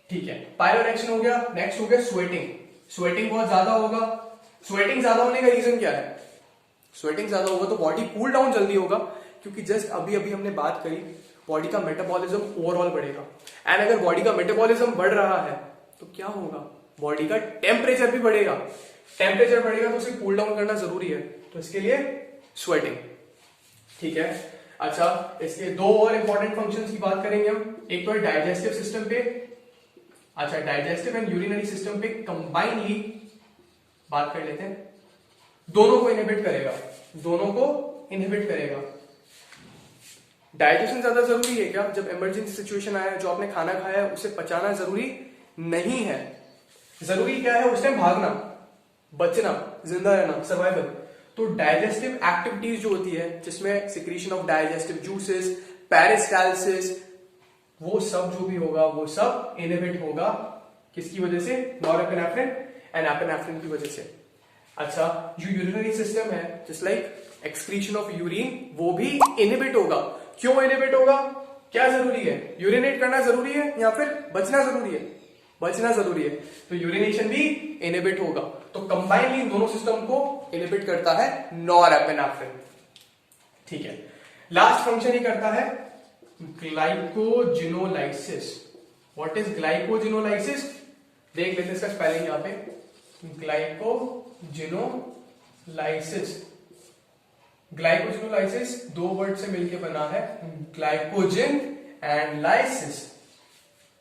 ठीक है, पाइलोइरेक्शन हो गया। नेक्स्ट हो गया स्वेटिंग। स्वेटिंग बहुत ज्यादा होगा। स्वेटिंग ज्यादा होने का रीजन क्या है, स्वेटिंग ज्यादा होगा तो बॉडी कूल डाउन जल्दी होगा, क्योंकि जस्ट अभी अभी हमने बात करी, बॉडी का मेटाबॉलिज्म ओवरऑल बढ़ेगा। एंड अगर बॉडी का मेटाबॉलिज्म बढ़ रहा है तो क्या होगा, बॉडी का टेम्परेचर भी बढ़ेगा। टेम्परेचर बढ़ेगा तो उसे कूल डाउन करना जरूरी है, तो इसके लिए स्वेटिंग। ठीक है, अच्छा इसके दो और इंपॉर्टेंट फंक्शंस की बात करेंगे हम। एक तो है डाइजेस्टिव सिस्टम पे, अच्छा डाइजेस्टिव एंड यूरिनरी सिस्टम पे कंबाइनली बात कर लेते हैं। दोनों को इनहिबिट करेगा, दोनों को इनहिबिट करेगा। डाइजेशन ज्यादा जरूरी है क्या, जब इमरजेंसी सिचुएशन आया है, जो आपने खाना खाया है उसे पचाना जरूरी नहीं है। जरूरी क्या है, उस टाइम भागना, बचना, जिंदा रहना, सर्वाइवल। तो डाइजेस्टिव एक्टिविटीज जो होती है, जिसमें secretion of digestive juices, peristalsis, वो सब जो भी होगा वो सब इनहिबिट होगा। किसकी वजह से, नॉरएपिनेफ्रिन एंड एपिनेफ्रिन की वजह से। अच्छा, जो यूरिनरी सिस्टम है, just like excretion of urine, वो भी इनहिबिट होगा। क्यों इनहिबिट होगा, क्या जरूरी है, यूरिनेट करना जरूरी है या फिर बचना जरूरी है, बचना जरूरी है, तो यूरिनेशन भी इनहिबिट होगा। तो कंबाइनली इन दोनों सिस्टम को इनहिबिट करता है नॉरएपिनेफ्रिन। ठीक है, लास्ट फंक्शन ही करता है ग्लाइकोजिनोलाइसिस। व्हाट इज ग्लाइकोजिनोलाइसिस, देख लेते हैं इसका स्पेलिंग यहां पे, ग्लाइकोजिनोलाइसिस। ग्लाइकोजिनोलाइसिस दो वर्ड से मिलकर बना है, ग्लाइकोजिन एंड लाइसिस।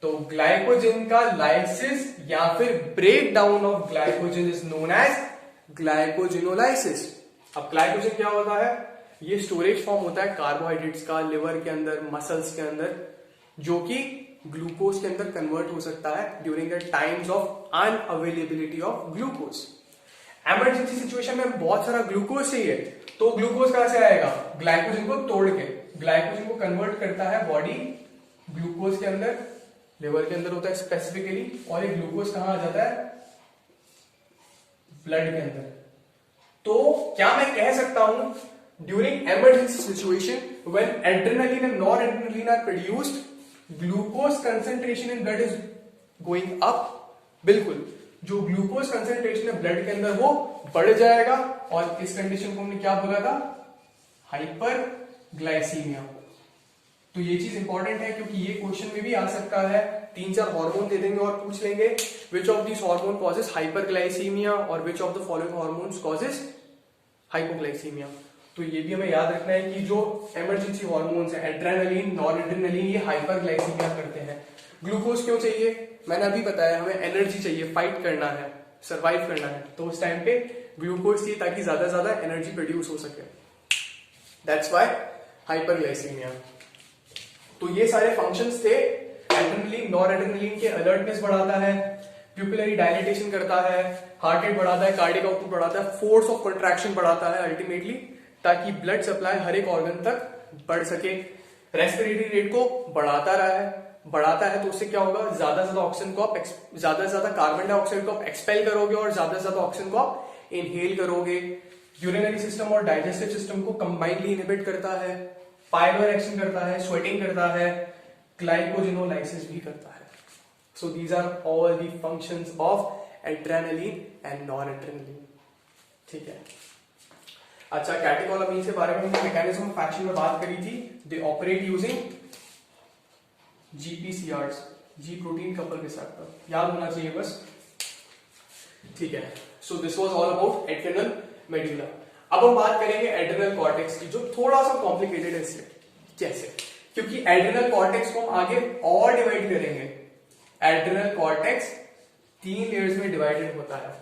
तो ग्लाइकोजिन का लाइसिस या फिर break down of glycogen is known as glycogenolysis. अब ग्लाइकोजिन क्या होता है, ये स्टोरेज फॉर्म होता है कार्बोहाइड्रेट्स का लिवर के अंदर, मसल्स के अंदर, जो कि ग्लूकोज के अंदर कन्वर्ट हो सकता है during the times of unavailability of glucose. Emergency situation में बहुत सारा ग्लूकोज चाहिए, तो ग्लूकोज कहां से आएगा, ग्लाइकोजिन को तोड़ के। ग्लाइकोजिन को कन्वर्ट करता है बॉडी ग्लूकोज के अंदर, लिवर के अंदर होता है स्पेसिफिकली, और ये ग्लूकोज कहां आ जाता है, ब्लड के अंदर। तो क्या मैं कह सकता हूं, during emergency situation when adrenaline and noradrenaline are produced, glucose concentration in blood is going up. बिल्कुल, जो ग्लूकोज कंसेंट्रेशन है ब्लड के अंदर वो बढ़ जाएगा, और इस कंडीशन को हमने क्या बोला था, हाइपर ग्लाइसीमिया। तो ये चीज इंपॉर्टेंट है क्योंकि ये क्वेश्चन में भी आ सकता है। 3-4 हार्मोन दे देंगे और पूछ लेंगे which of this hormone causes hyperglycemia और which of the following hormones causes hypoglycemia. तो ये भी हमें याद रखना है कि जो इमरजेंसी हार्मोन्स है एड्रेनलिन, नॉर एड्रेनलिन, ये हाइपरग्लाइसीमिया करते हैं। ग्लूकोज क्यों चाहिए? मैंने अभी बताया, हमें एनर्जी चाहिए, फाइट करना है, सर्वाइव करना है, तो उस टाइम पे ग्लूकोज चाहिए ताकि ज्यादा ज्यादा एनर्जी प्रोड्यूस हो सके। That's why hyperglycaemia. तो ये सारे फंक्शंस थे। एड्रेनलिन, नॉर एड्रेनलिन के अलर्टनेस बढ़ाता है, प्यूपिलरी डायलेटेशन करता है, हार्ट रेट बढ़ाता है, कार्डियक आउटपुट बढ़ाता है, फोर्स ऑफ कंट्रैक्शन बढ़ाता है अल्टीमेटली, ताकि ब्लड सप्लाई हर एक ऑर्गन तक बढ़ सके। रेस्पिरेटरी रेट को बढ़ाता है तो उससे क्या होगा, ज्यादा से ज्यादा कार्बन डाइऑक्साइड को आप एक्सपेल करोगे और ज्यादा से ज्यादा ऑक्सीजन को आप इनहेल करोगे। यूरिनरी सिस्टम और डाइजेस्टिव सिस्टम को कंबाइनली इनहिबिट करता है, पायलोर एक्शन करता है, स्वेटिंग करता है, ग्लाइकोजेनोलाइसिस भी करता है। So these are all the functions of adrenaline and noradrenaline. ठीक है। अच्छा, कैटेकोलामीन के बारे में हमने मैकेनिज्म ऑफ एक्शन में बात करी थी। They operate using GPCRs, ji protein couple receptor, याद होना चाहिए बस। ठीक है। So this was all about adrenal medulla. अब हम बात करेंगे एड्रेनल कॉर्टेक्स की, जो थोड़ा सा कॉम्प्लिकेटेड है इससे। कैसे? क्योंकि एड्रेनल कॉर्टेक्स को हम आगे और डिवाइड करेंगे। एड्रेनल कॉर्टेक्स 3 लेयर्स में डिवाइडेड होता है।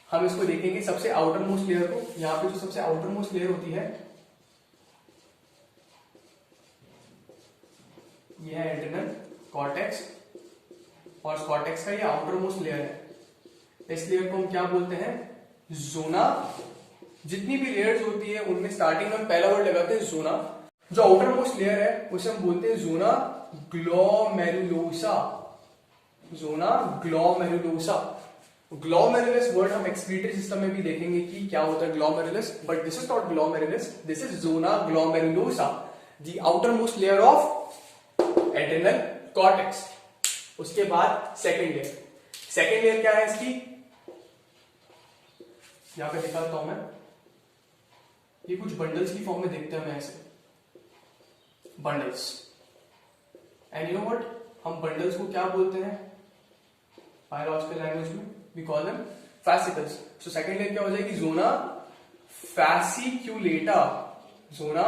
हम इसको देखेंगे सबसे आउटर मोस्ट लेयर को। यहां पे जो सबसे आउटर मोस्ट लेयर होती है यह है एड्रेनल कॉर्टेक्स, और कॉर्टेक्स का ये आउटर मोस्ट लेयर है। इस लेयर को हम क्या बोलते हैं? जोना। जितनी भी लेयर्स होती है उनमें स्टार्टिंग में पहला वर्ड लगाते हैं जोना। जो आउटर मोस्ट लेयर है उसे हम बोलते हैं zona glomerulosa. Zona glomerulosa. Glomerulus word हम एक्सक्रीटरी सिस्टम में भी देखेंगे कि क्या होता है glomerulus, but this is not glomerulus, this is zona glomerulosa, the outer most layer of adrenal cortex. उसके बाद सेकेंड लेयर क्या है इसकी? यहां पे दिखाता हूं मैं। ये कुछ बंडल्स की फॉर्म में देखते हैं हमें ऐसे, bundles. And you know what, हम बंडल्स को क्या बोलते हैं बायोलॉजिकल लैंग्वेज में? We call them fascicles. So second layer क्या हो जाएगी? Zona fasciculata. जोना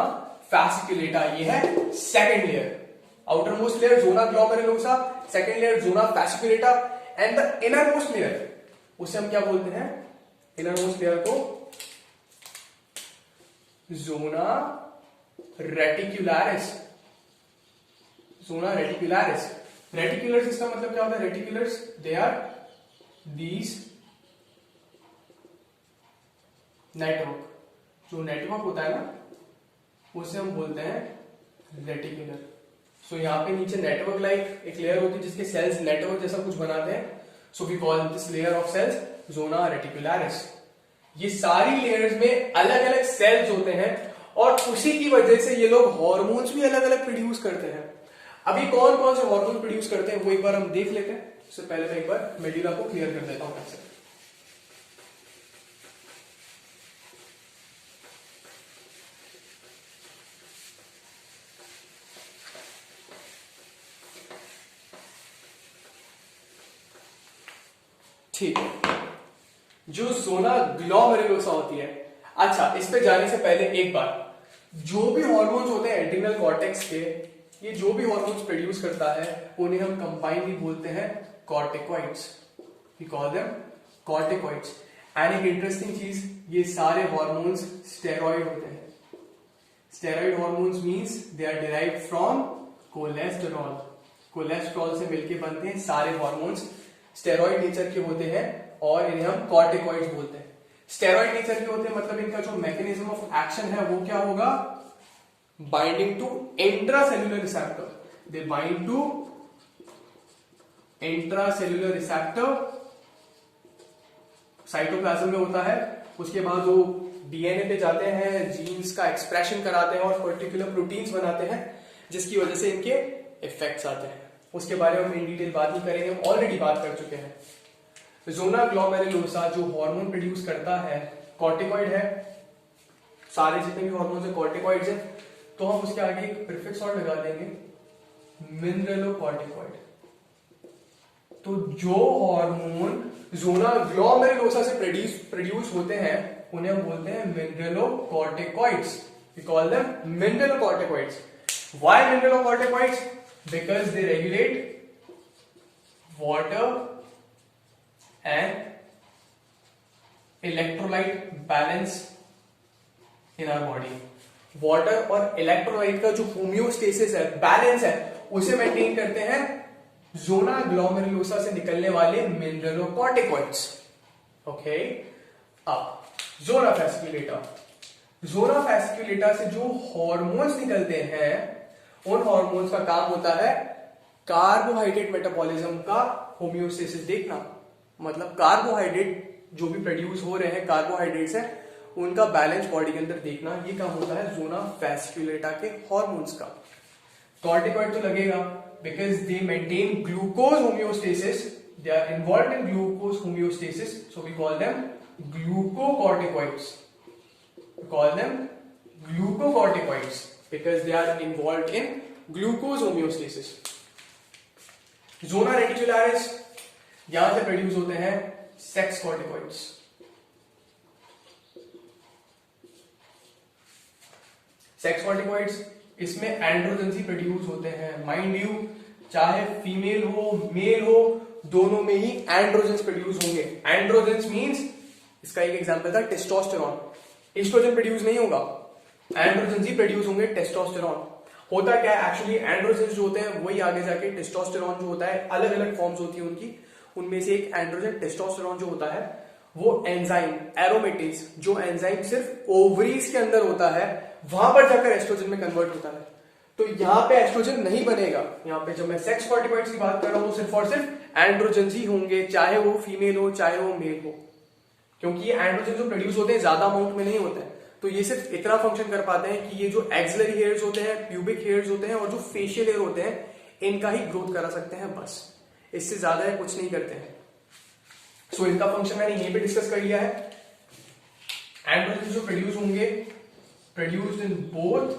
फैसिक्यूलेटा, ये है second layer. Outer most layer zona glomerulosa, second layer zona fasciculata, and the inner most layer उसे हम क्या बोलते हैं? इनर मोस्ट लेयर को जोना रेटिक्युलरिस। जोना रेटिक्युलरिस। रेटिक्युलर्स इसका मतलब क्या होता है? रेटिक्युलर्स दे आर दीज नेटवर्क। जो नेटवर्क होता है ना उसे हम बोलते हैं रेटिक्युलर। सो यहाँ पे नीचे नेटवर्क लाइक एक लेयर होती है जिसके सेल्स नेटवर्क जैसा कुछ बनाते हैं। So we call this layer of cells zona reticularis. ये सारी लेयर्स में अलग अलग सेल्स होते हैं और उसी की वजह से ये लोग हॉर्मोन्स भी अलग अलग प्रोड्यूस करते हैं। अभी कौन कौन से हार्मोन प्रोड्यूस करते हैं वो एक बार हम देख लेते हैं। उससे पहले मैं एक बार मेडुला को क्लियर कर देता हूं आपसे। ठीक है। जो जोना ग्लोमेरुलोसा होती है, अच्छा इस पे जाने से पहले एक बार, जो भी हार्मोन्स होते हैं एड्रिनल कॉर्टेक्स के, ये जो भी हार्मोन्स प्रोड्यूस करता है उन्हें हम कंबाइनली बोलते हैं corticoids. We call them corticoids. And एक इंटरेस्टिंग चीज, ये सारे हार्मोन्स स्टेरॉइड होते हैं। Steroid hormones means they are derived from cholesterol. Cholesterol से मिलके बनते हैं सारे हार्मोन्स, स्टेरॉइड नेचर के होते हैं और इन्हें हम कॉर्टिकॉइड्स बोलते हैं। स्टेरॉइड नेचर के होते हैं मतलब इनका जो मैकेनिज्म ऑफ एक्शन है वो क्या होगा? Binding to intracellular receptor. They bind to intracellular receptor, cytoplasm में होता है। उसके बाद वो डीएनए पे जाते हैं, जीन्स का एक्सप्रेशन कराते हैं और पर्टिकुलर प्रोटीन्स बनाते हैं जिसकी वजह से इनके इफेक्ट्स आते हैं। उसके बारे में हम इन डिटेल बात नहीं करेंगे, हम ऑलरेडी बात कर चुके हैं। जोना ग्लोमेरुलोसा जो हार्मोन प्रोड्यूस करता है कॉर्टिकॉइड है। सारे जितने भी हार्मोन्स है कॉर्टिकॉइड्स है। तो हम उसके आगे एक प्रीफिक्स और लगा देंगे, मिनरलोकॉर्टिकॉइड। तो जो हार्मोन जोना ग्लोमेरुलोसा से प्रोड्यूस होते हैं उन्हें हम बोलते हैं mineralocorticoids. We call them mineralocorticoids. Why mineralocorticoids? Because they regulate water and electrolyte balance in our body. Water और इलेक्ट्रोलाइट का जो होम्योस्टेसिस है, बैलेंस है, उसे मेंटेन करते हैं जोना ग्लोमेरुलोसा से निकलने वाले मिनरलोकॉर्टिकॉइड्स। ओके, अब जोना फैस्कुलेटा। जोना फैस्कुलेटा से जो हॉर्मोन्स निकलते हैं, उन हॉर्मोन्स का काम होता है कार्बोहाइड्रेट मेटाबॉलिज्म का होम्योस्टेसिस देखना। मतलब कार्बोहाइड्रेट जो भी प्रोड्यूस हो रहे हैं, कार्बोहाइड्रेट्स है, उनका बैलेंस बॉडी के अंदर देखना, ये काम होता है जोना फैस्कुलेटा के हॉर्मोन्स का। कॉर्टिकॉइड तो लगेगा because they maintain glucose homeostasis, they are involve in glucose homeostasis, so we call them glucocorticoids. We call them glucocorticoids because they are involved in glucose homeostasis. Zona reticularis, यहां से produce होते हैं sex corticoids. Sex corticoids, इसमें androgens ही produce होते हैं। Mind you, चाहे female हो mail हो, दोनों में ही एंड्रोजेंस प्रोड्यूस होंगे। एंड्रोजेंस मींस, इसका एक एग्जांपल था टेस्टोस्टेरॉन। एस्ट्रोजन प्रोड्यूस नहीं होगा, एंड्रोजेंस ही प्रोड्यूस होंगे, टेस्टोस्टेरॉन। होता क्या है एक्चुअली, एंड्रोजेंस जो होते हैं वही आगे जाके टेस्टोस्टेरॉन जो होता है, अलग अलग फॉर्म्स होती है उनकी, उनमें से एक एंड्रोजन टेस्टोस्टेरॉन जो होता है वो एंजाइम एरोमेटेज, जो एंजाइम सिर्फ ओवरीज के अंदर होता है, वहां पर जाकर एस्ट्रोजन में कन्वर्ट होता है। तो यहाँ पे एस्ट्रोजन नहीं बनेगा। यहाँ पे जब मैं सेक्स कॉर्टिकॉइड्स की बात कर रहा हूं तो सिर्फ और सिर्फ एंड्रोजन ही होंगे, चाहे वो फीमेल हो चाहे वो मेल हो, क्योंकि ये एंड्रोजन जो प्रोड्यूस होते हैं ज्यादा अमाउंट में नहीं होते हैं। तो ये सिर्फ इतना फंक्शन कर पाते हैं कि ये जो एक्सिलरी हेयर्स होते हैं, प्यूबिक हेयर्स होते हैं और जो फेशियल हेयर होते हैं, इनका ही ग्रोथ करा सकते हैं, बस। इससे ज्यादा है कुछ नहीं करते हैं। सो इनका फंक्शन मैंने यहीं पे डिस्कस कर लिया है। एंड्रोजन जो प्रोड्यूस होंगे, produced in both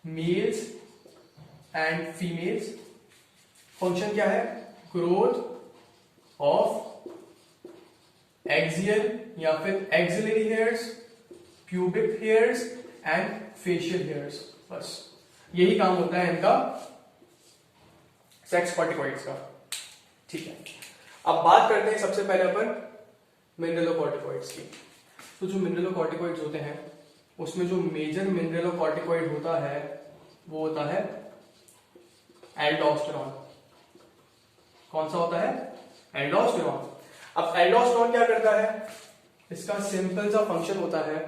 mails and females. Function क्या है? ग्रोथ ऑफ एक्सियल या फिर axillary hairs, pubic hairs and facial hairs, बस यही काम होता है इनका सेक्स कॉर्टिकॉइड्स का। ठीक है, अब बात करते हैं सबसे पहले अपन मिनरलोकॉर्टिकॉइड्स की। तो जो मिनरलोकॉर्टिकॉइड्स होते हैं उसमें जो मेजर मिनरलोकॉर्टिकॉइड होता है वो होता है एल्डोस्टेरॉन। कौन सा होता है? एल्डोस्टेरॉन। अब एल्डोस्टेरॉन क्या करता है? इसका सिंपल सा फंक्शन होता है,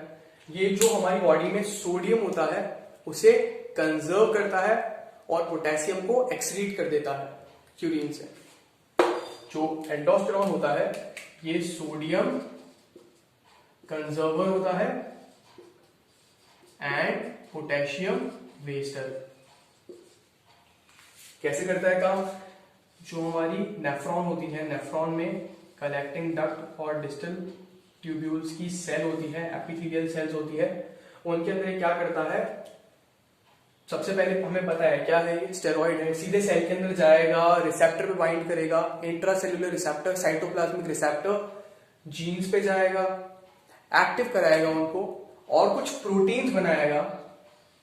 ये जो हमारी बॉडी में सोडियम होता है उसे कंजर्व करता है और पोटेशियम को एक्सक्रीट कर देता है यूरिन से। जो एल्डोस्टेरॉन होता है ये सोडियम कंजर्वर होता है एंड पोटेशियम वेस्टर। कैसे करता है काम? जो हमारी नेफ्रॉन होती है, नेफ्रॉन में कलेक्टिंग डक्ट और डिस्टल ट्यूब्यूल्स की सेल होती है, एपिथेलियल सेल्स होती है, उनके अंदर क्या करता है? सबसे पहले हमें पता है क्या है, ये स्टेरॉइड है, सीधे सेल के अंदर जाएगा, रिसेप्टर पे बाइंड करेगा, intracellular receptor, cytoplasmic receptor, genes पे जाएगा, एक्टिव कराएगा उनको और कुछ प्रोटीन्स बनाएगा।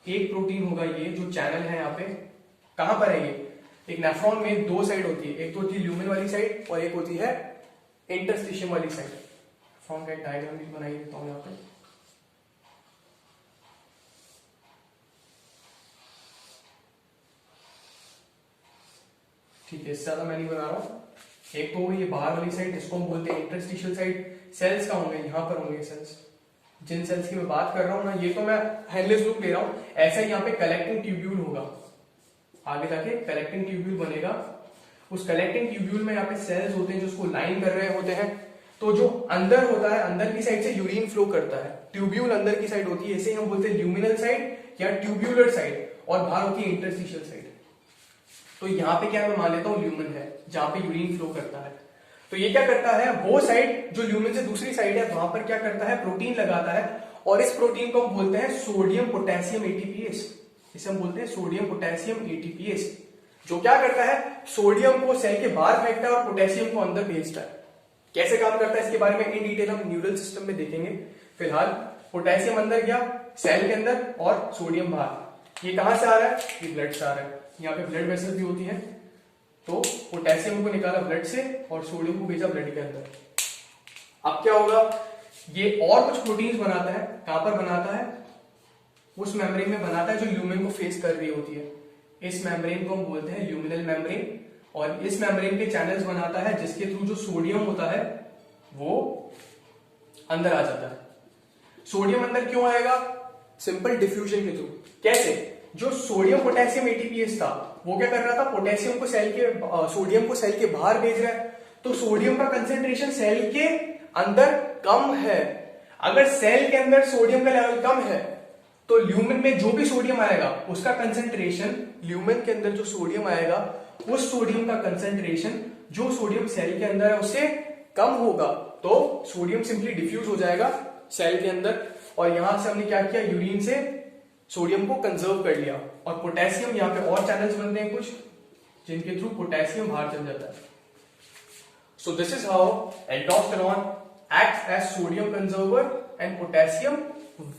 एक प्रोटीन होगा ये जो चैनल है यहाँ पे, कहां पर है ये? एक नेफ्रॉन में दो साइड होती है, एक तो होती है ल्यूमेन वाली साइड और एक होती है इंटरस्टिशियम वाली साइड। नेफ्रॉन का एक डायग्राम भी बनाई देता हूं यहाँ पे। ठीक है, इससे ज्यादा मैं नहीं बना रहा हूं। एक तो ये बाहर वाली साइड, इसको हम बोलते हैं इंटरस्टिशियल साइड। सेल्स का होंगे, यहाँ पर होंगे सेल्स। जिन सेल्स की मैं बात कर रहा हूं ना, ये तो मैं हेडलेस लूप ले रहा हूं, ऐसा ही यहाँ पे कलेक्टिंग ट्यूब्यूल होगा, आगे जाके कलेक्टिंग ट्यूब्यूल बनेगा। उस कलेक्टिंग ट्यूब्यूल में यहाँ पे सेल्स होते हैं जो उसको लाइन कर रहे होते हैं। तो जो अंदर होता है, अंदर की साइड से यूरिन फ्लो करता है, ट्यूब्यूल अंदर की साइड होती है, इसे हम बोलते हैं ल्यूमिनल साइड या ट्यूब्यूलर साइड, और बाहर होती है इंटरस्टिशियल साइड। तो यहाँ पे क्या मैं मान लेता हूँ ल्यूमन है, जहां पे यूरिन फ्लो करता है। तो ये क्या करता है, वो साइड जो ल्यूमन से दूसरी साइड है, वहां पर क्या करता है, प्रोटीन लगाता है और इस प्रोटीन को हम बोलते हैं सोडियम पोटेशियम एटीपीएस। इसे हम बोलते हैं सोडियम पोटेशियम एटीपीएस, जो क्या करता है, सोडियम को सेल के बाहर फेंकता है और पोटेशियम को अंदर भेजता है। कैसे काम करता है इसके बारे में इन डिटेल हम न्यूरल सिस्टम में देखेंगे। फिलहाल पोटेशियम अंदर गया सेल के अंदर और सोडियम बाहर। ये कहां से आ रहा है, ये ब्लड से आ रहा है। यहाँ पे ब्लड वेसल भी होती है, तो पोटेशियम को निकाला ब्लड से और सोडियम को भेजा ब्लड के अंदर। अब क्या होगा, ये और कुछ प्रोटीन्स बनाता है। कहां पर बनाता है, उस मेम्ब्रेन में बनाता है जो ल्यूमेन को फेस कर रही होती है। इस मेम्ब्रेन को हम बोलते हैं ल्यूमिनल मेम्ब्रेन, और इस मेम्ब्रेन के चैनल्स बनाता है जिसके थ्रू जो सोडियम होता है वो अंदर आ जाता है। सोडियम अंदर क्यों आएगा, सिंपल डिफ्यूजन के थ्रू। कैसे, जो सोडियम पोटेशियम एटीपीएस था वो क्या कर रहा था, पोटेशियम को सेल के सोडियम को सेल के बाहर भेज रहा है, तो सोडियम का कंसेंट्रेशन सेल के अंदर कम है। अगर सेल के अंदर सोडियम का लेवल कम है तो ल्यूमेन में जो भी सोडियम आएगा उसका कंसेंट्रेशन, ल्यूमेन के अंदर जो सोडियम आएगा उस सोडियम का कंसेंट्रेशन जो सोडियम सेल के अंदर है उससे कम होगा, तो सोडियम सिंपली डिफ्यूज हो जाएगा सेल के अंदर। और यहां से हमने क्या किया, यूरिन से सोडियम को कंजर्व कर लिया। और पोटेशियम, यहाँ पे और चैनल्स बनते हैं कुछ जिनके थ्रू पोटेशियम बाहर चल जाता है। So this is how aldosterone acts as sodium conserver and potassium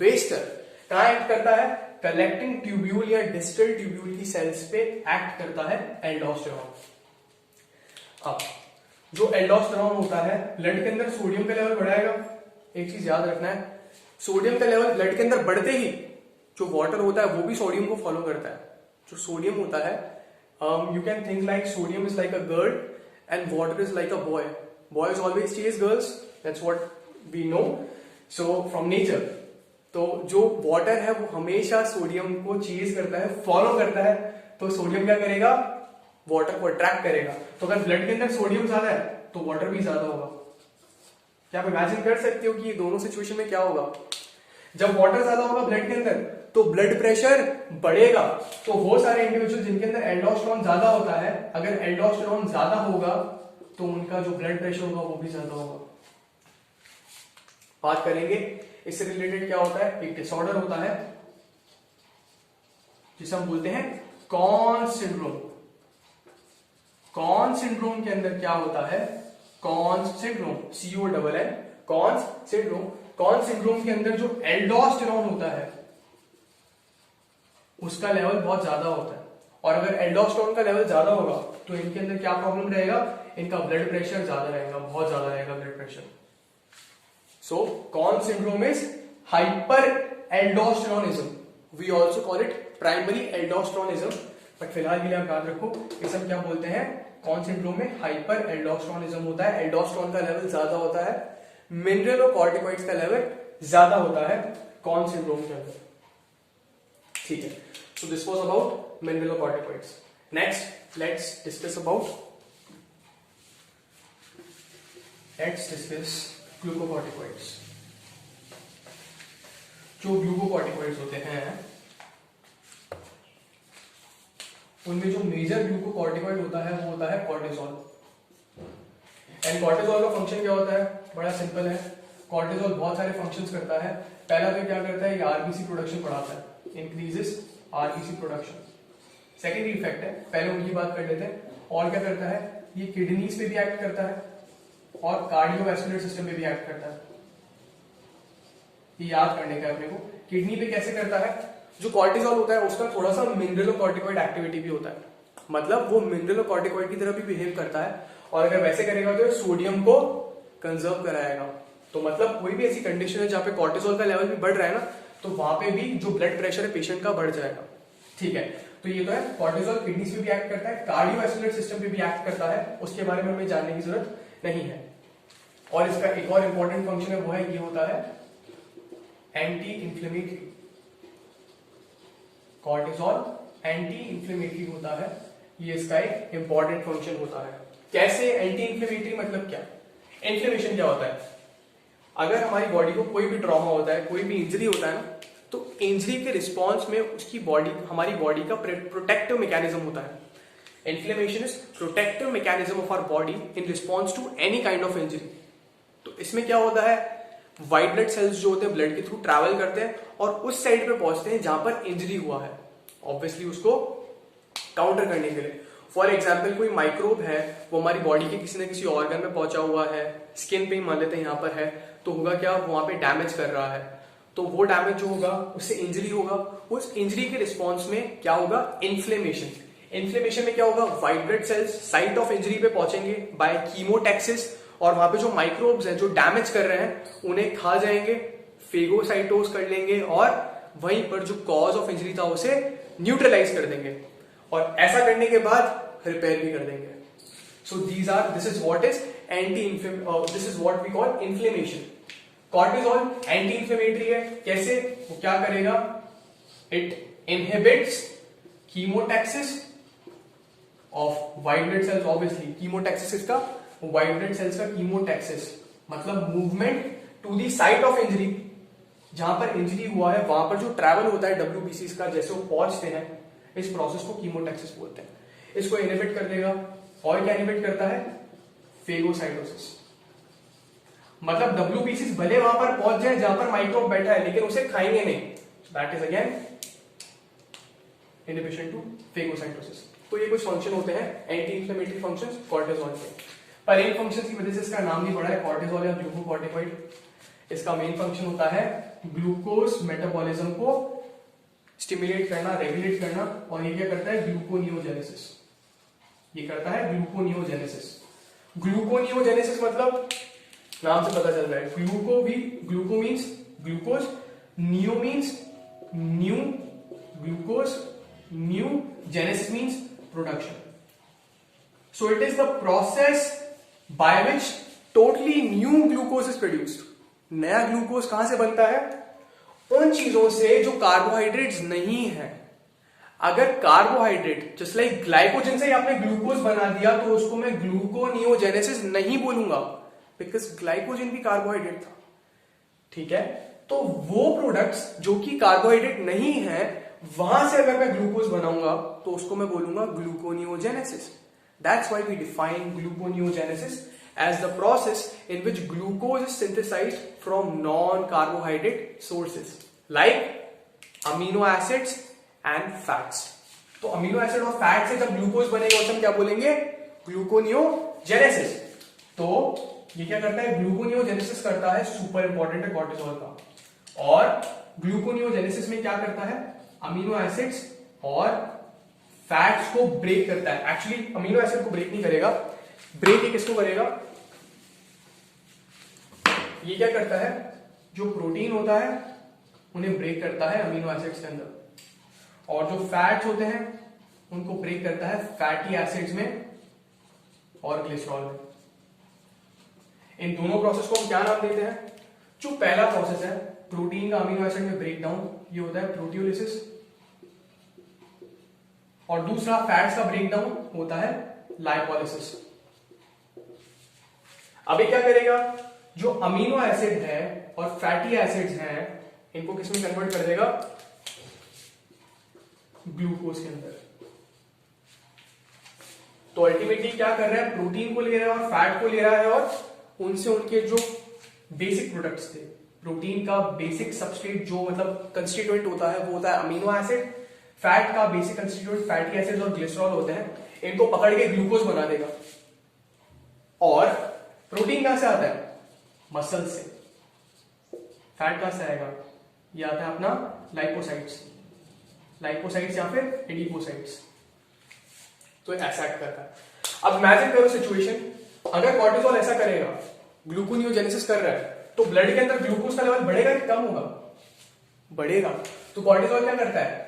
waster. कहां एक्ट करता है, कलेक्टिंग ट्यूब्यूल या डिस्टल ट्यूब्यूल की सेल्स पे एक्ट करता है एल्डोस्टेरॉन। अब जो एल्डोस्टेरॉन होता है ब्लड के अंदर सोडियम का लेवल बढ़ाएगा। एक चीज याद रखना है, सोडियम का लेवल ब्लड के अंदर बढ़ते ही जो वाटर होता है वो भी सोडियम को फॉलो करता है। जो सोडियम होता है, you can think like sodium is like a girl and water is like a boy. Boys always chase girls, that's what we know so from nature. तो जो वाटर है वो हमेशा सोडियम को चेज करता है, फॉलो करता है। तो सोडियम क्या करेगा, वाटर को अट्रैक्ट करेगा। तो अगर ब्लड के अंदर सोडियम ज्यादा है तो वाटर भी ज्यादा होगा। क्या आप इमेजिन कर सकते हो कि ये दोनों सिचुएशन में क्या होगा। जब वाटर ज्यादा होगा ब्लड के अंदर तो ब्लड प्रेशर बढ़ेगा। तो वो सारे इंडिविजुअल जिनके अंदर एल्डोस्टेरॉन ज्यादा होता है, अगर एल्डोस्टेरॉन ज्यादा होगा तो उनका जो ब्लड प्रेशर होगा वो भी ज्यादा होगा। बात करेंगे इससे रिलेटेड क्या होता है, एक डिसऑर्डर होता है जिसे हम बोलते हैं कॉन सिंड्रोम। कॉन सिंड्रोम के अंदर क्या होता है, Conn syndrome, CONN, Conn syndrome. Conn syndrome के अंदर जो एल्डोस्टेरॉन होता है उसका लेवल बहुत ज्यादा होता है। और अगर एल्डोस्टेरॉन का लेवल ज्यादा होगा तो इनके अंदर क्या प्रॉब्लम रहेगा, इनका ब्लड प्रेशर ज्यादा रहेगा, बहुत ज्यादा रहेगा blood pressure. So Conn syndrome is hyperaldosteronism. We also call it primary aldosteronism, but फिलहाल के लिए आप याद रखो इसे हम क्या बोलते हैं, कॉन सिंड्रोम में हाइपर एल्डोस्टेरोनिज्म होता है। एल्डोस्टेरोन का लेवल ज्यादा होता है, मिनरलोकॉर्टिकॉइड्स का लेवल ज्यादा होता है कॉन सिंड्रोम के अंदर। ठीक है, so this was about mineralocorticoids. Next let's discuss glucocorticoids. जो ग्लूकोकॉर्टिकॉइड्स होते हैं उनमें जो मेजर ग्लूकोकॉर्टिकॉइड होता है वो होता है कॉर्टिसोल। एंड कॉर्टिसोल का फंक्शन क्या होता है, बड़ा सिंपल है। कॉर्टिसोल बहुत सारे फंक्शंस करता है। पहला तो क्या करता है, ये आरबीसी प्रोडक्शन बढ़ाता है, increases RBC production. Secondary effect है, पहले उनकी बात कर लेते हैं। और क्या करता है, ये किडनीज पे भी एक्ट करता है और कार्डियोवैस्कुलर सिस्टम पे भी एक्ट करता है। ये याद करने का अपने को, किडनी पे कैसे करता है, जो कॉर्टिसोल होता है उसका थोड़ा सा मिनरलोकॉर्टिकॉइड एक्टिविटी भी होता है, मतलब वो मिनरलोकॉर्टिकॉइड की तरह भी बिहेव करता है। और अगर वैसे करेगा तो सोडियम को कंजर्व कराएगा। तो मतलब कोई भी ऐसी कंडीशन है जहां पे कॉर्टिसोल का लेवल भी बढ़ रहा है ना, तो वहां पे भी जो ब्लड प्रेशर है पेशेंट का बढ़ जाएगा। ठीक है, तो ये तो है कॉर्टिसोल किडनीज पे भी एक्ट करता है, कार्डियोवैस्कुलर सिस्टम पे भी एक्ट करता है, उसके बारे में हमें जानने की जरूरत नहीं है। और इसका एक और इंपॉर्टेंट फंक्शन है, वो है ये होता है anti inflammatory. Cortisol anti inflammatory होता है, ये इसका एक इंपॉर्टेंट फंक्शन होता है। कैसे एंटी इंफ्लेमेटरी, मतलब क्या, इन्फ्लेमेशन क्या होता है, अगर हमारी बॉडी को कोई भी ट्रॉमा होता है, कोई भी इंजरी होता है ना, तो इंजरी के रिस्पॉन्स में उसकी बॉडी, हमारी बॉडी का प्रोटेक्टिव मैकेनिज्म होता है। Inflammation is protective mechanism of our body in response to any kind of injury. तो इसमें क्या होता है, व्हाइट ब्लड सेल्स जो होते हैं ब्लड के थ्रू ट्रैवल करते हैं और उस साइड पे पहुंचते हैं जहां पर इंजरी हुआ है, ऑब्वियसली उसको काउंटर करने के लिए। फॉर एग्जाम्पल कोई माइक्रोब है, वो हमारी बॉडी के किसी न किसी ऑर्गन में पहुंचा हुआ है, स्किन पे ही मान लेते हैं यहाँ पर है, तो होगा क्या, वहां पे डैमेज कर रहा है, तो वो डैमेज जो होगा उससे इंजरी होगा। उस इंजरी के रिस्पॉन्स में क्या होगा, इन्फ्लेमेशन। इन्फ्लेमेशन में क्या होगा, white blood sales site of injury पे पहुंचेंगे बाय कीमोटैक्सिस, और वहां पे जो माइक्रोब्स हैं जो डैमेज कर रहे हैं उन्हें खा जाएंगे, फेगोसाइटोस कर लेंगे और वहीं पर जो कॉज ऑफ इंजरी था उसे न्यूट्रलाइज कर देंगे, और ऐसा करने के बाद रिपेयर भी कर देंगे। So this is what is this is what we call inflammation. Cortisol anti inflammatory है, कैसे, वो क्या करेगा, it inhibits chemotaxis of white blood cells. Obviously chemotaxis इसका, व्हाइट ब्लड सेल्स का कीमोटैक्सिस मतलब movement to the site of injury, जहां पर इंजरी हुआ है वहां पर जो ट्रैवल होता है डब्ल्यूबीसी का, जैसे वो पहुंचते हैं, इस प्रोसेस को कीमोटैक्सिस बोलते हैं। इसको इनहिबिट कर देगा, और क्या इनहिबिट करता है, फेगोसाइटोसिस। मतलब डब्ल्यूबीसी भले वहां पर पहुंच जाए जहां पर माइक्रोब बैठा है, लेकिन उसे खाएंगे नहीं। That is again inhibition to phagocytosis. तो ये कुछ फंक्शन होते हैं एंटी इंफ्लेमेटरी फंक्शंस कॉर्टिसोल के, पर इन फंक्शंस की वजह से इसका नाम नहीं पड़ा है कॉर्टिसोल या ग्लूकोकॉर्टिकॉइड। इसका मेन फंक्शन होता है ग्लूकोज मेटाबॉलिज्म को स्टिमुलेट करना, रेगुलेट करना, और ये क्या करता है, ग्लूकोनियोजेनेसिस। ये करता है ग्लूकोनियोजेनेसिस। ग्लूकोनियोजेनेसिस मतलब नाम से पता चल रहा है, gluco means glucose, neo means new, glucose new, genesis means production. So it is the process by which totally new glucose is produced. नया ग्लूकोज कहां से बनता है, उन चीजों से जो कार्बोहाइड्रेट्स नहीं है। अगर कार्बोहाइड्रेट जस्ट लाइक ग्लाइकोजन से आपने ग्लूकोज बना दिया तो उसको मैं ग्लूकोनियोजेनेसिस नहीं बोलूंगा, बिकॉज ग्लाइकोजन भी कार्बोहाइड्रेट था, ठीक है। तो वो प्रोडक्ट्स जो कि कार्बोहाइड्रेट नहीं है, वहां से अगर मैं ग्लूकोज बनाऊंगा तो उसको मैं बोलूंगा gluconeogenesis. That's why we define gluconeogenesis as the process in which glucose is synthesized from non-carbohydrate sources like amino acids and fats. तो अमीनो एसिड और फैट से जब ग्लूकोज बनेगा उसे हम क्या बोलेंगे, ग्लूकोनियोजेनेसिस। तो ये क्या करता है, ग्लूकोनियोजेनेसिस करता है, सुपर इंपॉर्टेंट है कॉर्टिसोल का। और ग्लूकोनियोजेनेसिस में क्या करता है, अमीनो एसिड्स और फैट्स को ब्रेक करता है। एक्चुअली अमीनो एसिड को ब्रेक नहीं करेगा, ब्रेक ये किसको करेगा, ये क्या करता है, जो प्रोटीन होता है उन्हें ब्रेक करता है अमीनो एसिड्स के अंदर, और जो फैट्स होते हैं उनको ब्रेक करता है फैटी एसिड्स में और ग्लिसरॉल में। इन दोनों प्रोसेस को हम क्या नाम देते हैं, जो पहला प्रोसेस है प्रोटीन का अमीनो एसिड में ब्रेकडाउन, ये होता है प्रोटियोलिसिस, और दूसरा फैट्स का ब्रेकडाउन होता है लाइपोलिसिस। अब ये क्या करेगा, जो अमीनो एसिड है और फैटी एसिड्स हैं इनको किसमें कन्वर्ट कर देगा, ग्लूकोज के अंदर। तो अल्टीमेटली क्या कर रहा है, प्रोटीन को ले रहा है और फैट को ले रहा है, और उनसे उनके जो बेसिक प्रोडक्ट्स थे, प्रोटीन का बेसिक सबस्ट्रेट जो मतलब कंस्टिट्यूएंट होता है वो होता है अमीनो एसिड, फैट का बेसिक कंस्टिट्यूएंट फैटी एसिड्स और ग्लिसरॉल होते हैं, इनको पकड़ के ग्लूकोज बना देगा। और प्रोटीन कहां से आता है, मसल से। फैट कहां से आएगा, ये आता है अपना लाइपोसाइट्स, लाइपोसाइट्स या फिर एडिपोसाइट्स। तो ऐसा एक्ट करता है। अब इमेजिन करो सिचुएशन, अगर कॉर्टिसोल ऐसा करेगा, ग्लूकोनियोजेनेसिस कर रहा है, तो ब्लड के अंदर ग्लूकोज का लेवल बढ़ेगा कि कम होगा, बढ़ेगा। तो कॉर्टिसोल क्या करता है,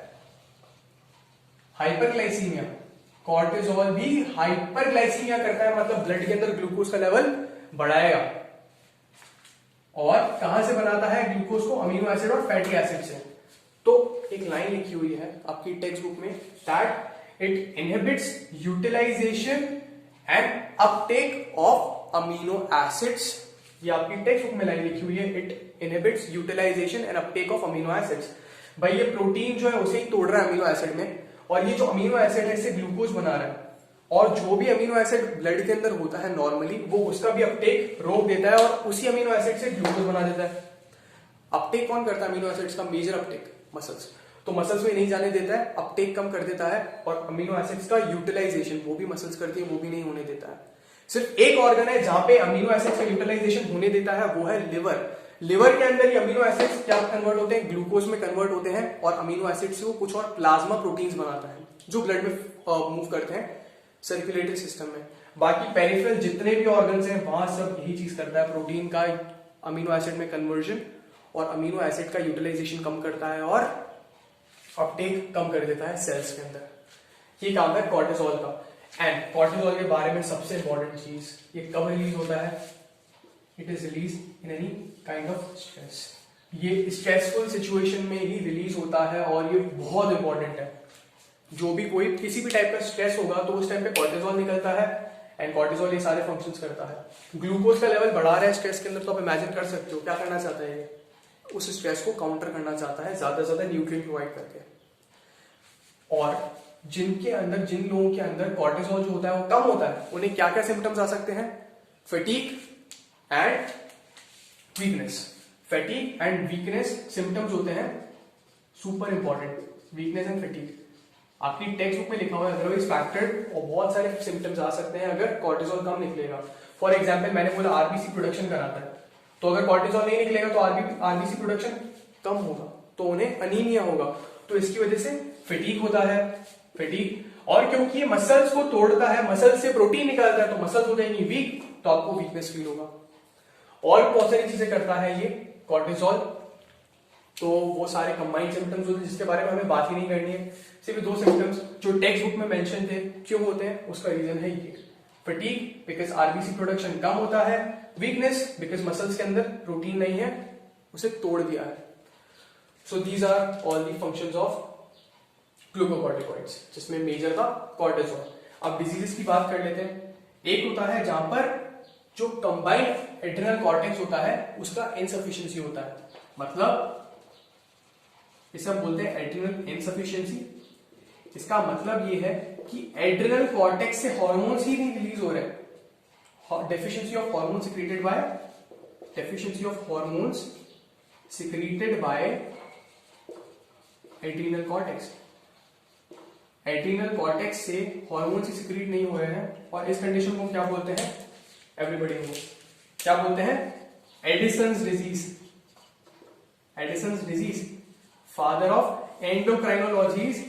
हाइपरग्लाइसीमिया। कॉर्टिसोल भी हाइपरग्लाइसीमिया करता है, मतलब ब्लड के अंदर ग्लूकोज का लेवल बढ़ाएगा। और कहां से बनाता है ग्लूकोज को, अमीनो एसिड और फैटी एसिड से। तो एक लाइन लिखी हुई है आपकी टेक्स्ट बुक में, that it inhibits utilization and uptake of amino acids. ये आपकी टेक्स्ट बुक में लाइन लिखी हुई है, it inhibits utilization and uptake of amino acids. भाई ये प्रोटीन जो है उसे ही तोड़ रहा है अमीनो एसिड में, और ये जो अमीनो एसिड है इससे ग्लूकोज बना रहा है, और जो भी अमीनो एसिड ब्लड के अंदर होता है नॉर्मली, वो उसका भी अपटेक रोक देता है और उसी अमीनो एसिड से ग्लूकोज बना देता है। अपटेक कौन करता है अमीनो एसिड्स का? Major uptake muscles. तो मसल्स में नहीं जाने देता है, अपटेक कम कर देता है, और अमीनो एसिड्स का यूटिलाइजेशन वो भी मसल्स करती है, वो भी नहीं होने देता है। सिर्फ एक ऑर्गन है जहां पे अमीनो एसिड्स का यूटिलाइजेशन होने देता है, वो है लिवर। लिवर के अंदर ये अमीनो एसिड्स क्या कन्वर्ट होते हैं? ग्लूकोज में कन्वर्ट होते हैं, और अमीनो एसिड से वो कुछ और प्लाज्मा प्रोटीन्स बनाता है जो ब्लड में मूव करते हैं सर्कुलेटरी सिस्टम में। बाकी पेरिफेरल जितने भी ऑर्गन्स हैं वहां सब यही चीज करता है, प्रोटीन का अमीनो एसिड में कन्वर्जन और अमीनो एसिड का यूटिलाइजेशन कम करता है और अपटेक कम कर देता है सेल्स के अंदर। ये काम है कॉर्टिसोल का। एंड कॉर्टिसोल के बारे में सबसे इंपॉर्टेंट चीज, ये कब रिलीज होता है? It is release in any kind of stress. ये स्ट्रेसफुल सिचुएशन में ही रिलीज होता है, और ये बहुत इंपॉर्टेंट है। जो भी कोई किसी भी टाइप का स्ट्रेस होगा तो उस टाइम पे कॉर्टिसोल निकलता है, एंड कॉर्टिसोल ये सारे फंक्शंस करता है। ग्लूकोज का लेवल बढ़ा रहा है स्ट्रेस के अंदर, तो आप इमेजिन कर सकते हो क्या करना चाहता है ये? उस स्ट्रेस को काउंटर करना चाहता है ज्यादा से ज्यादा न्यूट्रिएंट प्रोवाइड करके। और जिनके अंदर, जिन लोगों के अंदर कॉर्टिसोल जो होता है वो कम होता है, उन्हें क्या क्या सिम्टम्स आ सकते हैं? Fatigue and weakness. Fatigue and weakness symptoms होते हैं super important, weakness and fatigue. आपकी टेक्स्ट बुक में लिखा हुआ है अदरवाइज फैक्टर्ड, और बहुत सारे सिम्टम्स आ सकते हैं अगर कॉर्टिसोल कम निकलेगा। फॉर एग्जाम्पल मैंने बोला आरबीसी प्रोडक्शन कराता है, तो अगर कॉर्टिसोल नहीं निकलेगा तो आरबीसी प्रोडक्शन कम होगा, तो उन्हें अनीमिया होगा। तो इसकी वजह से फटीग होता है, फटीग। और क्योंकि ये मसल्स को तोड़ता है, मसल से प्रोटीन निकालता है, तो मसल्स हो जाएंगी वीक, तो आपको वीकनेस फील होगा। और बहुत सारी चीजें करता है ये कॉर्टिसोल, तो वो सारे कंबाइंड सिम्टम्स होते हैं जिसके बारे में हमें बात ही नहीं करनी है। सिर्फ दो सिम्टम्स जो टेक्स्ट बुक में मेंशन थे, क्यों होते हैं उसका रीजन है ये, फटीग बिकॉज आरबीसी प्रोडक्शन कम होता है, वीकनेस बिकॉज मसल्स के अंदर प्रोटीन नहीं है, उसे तोड़ दिया है। So these are all the functions of glucocorticoids, जिसमें मेजर था कॉर्टिसोल। अब डिजीजेस की बात कर लेते हैं। एक होता है जहां पर जो कंबाइंड एड्रिनल कॉर्टेक्स होता है उसका इनसफिशिएंसी होता है, मतलब इसे हम बोलते हैं एड्रिनल इनसफिशिएंसी। इसका मतलब ये है कि एड्रिनल कॉर्टेक्स से हॉर्मोन्स ही नहीं रिलीज हो रहे। Deficiency of hormone secreted bye, deficiency of hormones secreted by adrenal cortex. Adrenal cortex से हार्मोन ही सिक्रीट नहीं हो रहे हैं, और इस कंडीशन को क्या बोलते हैं? एवरीबॉडी को क्या बोलते हैं? Edison's disease. Edison's disease, father of endocrinology is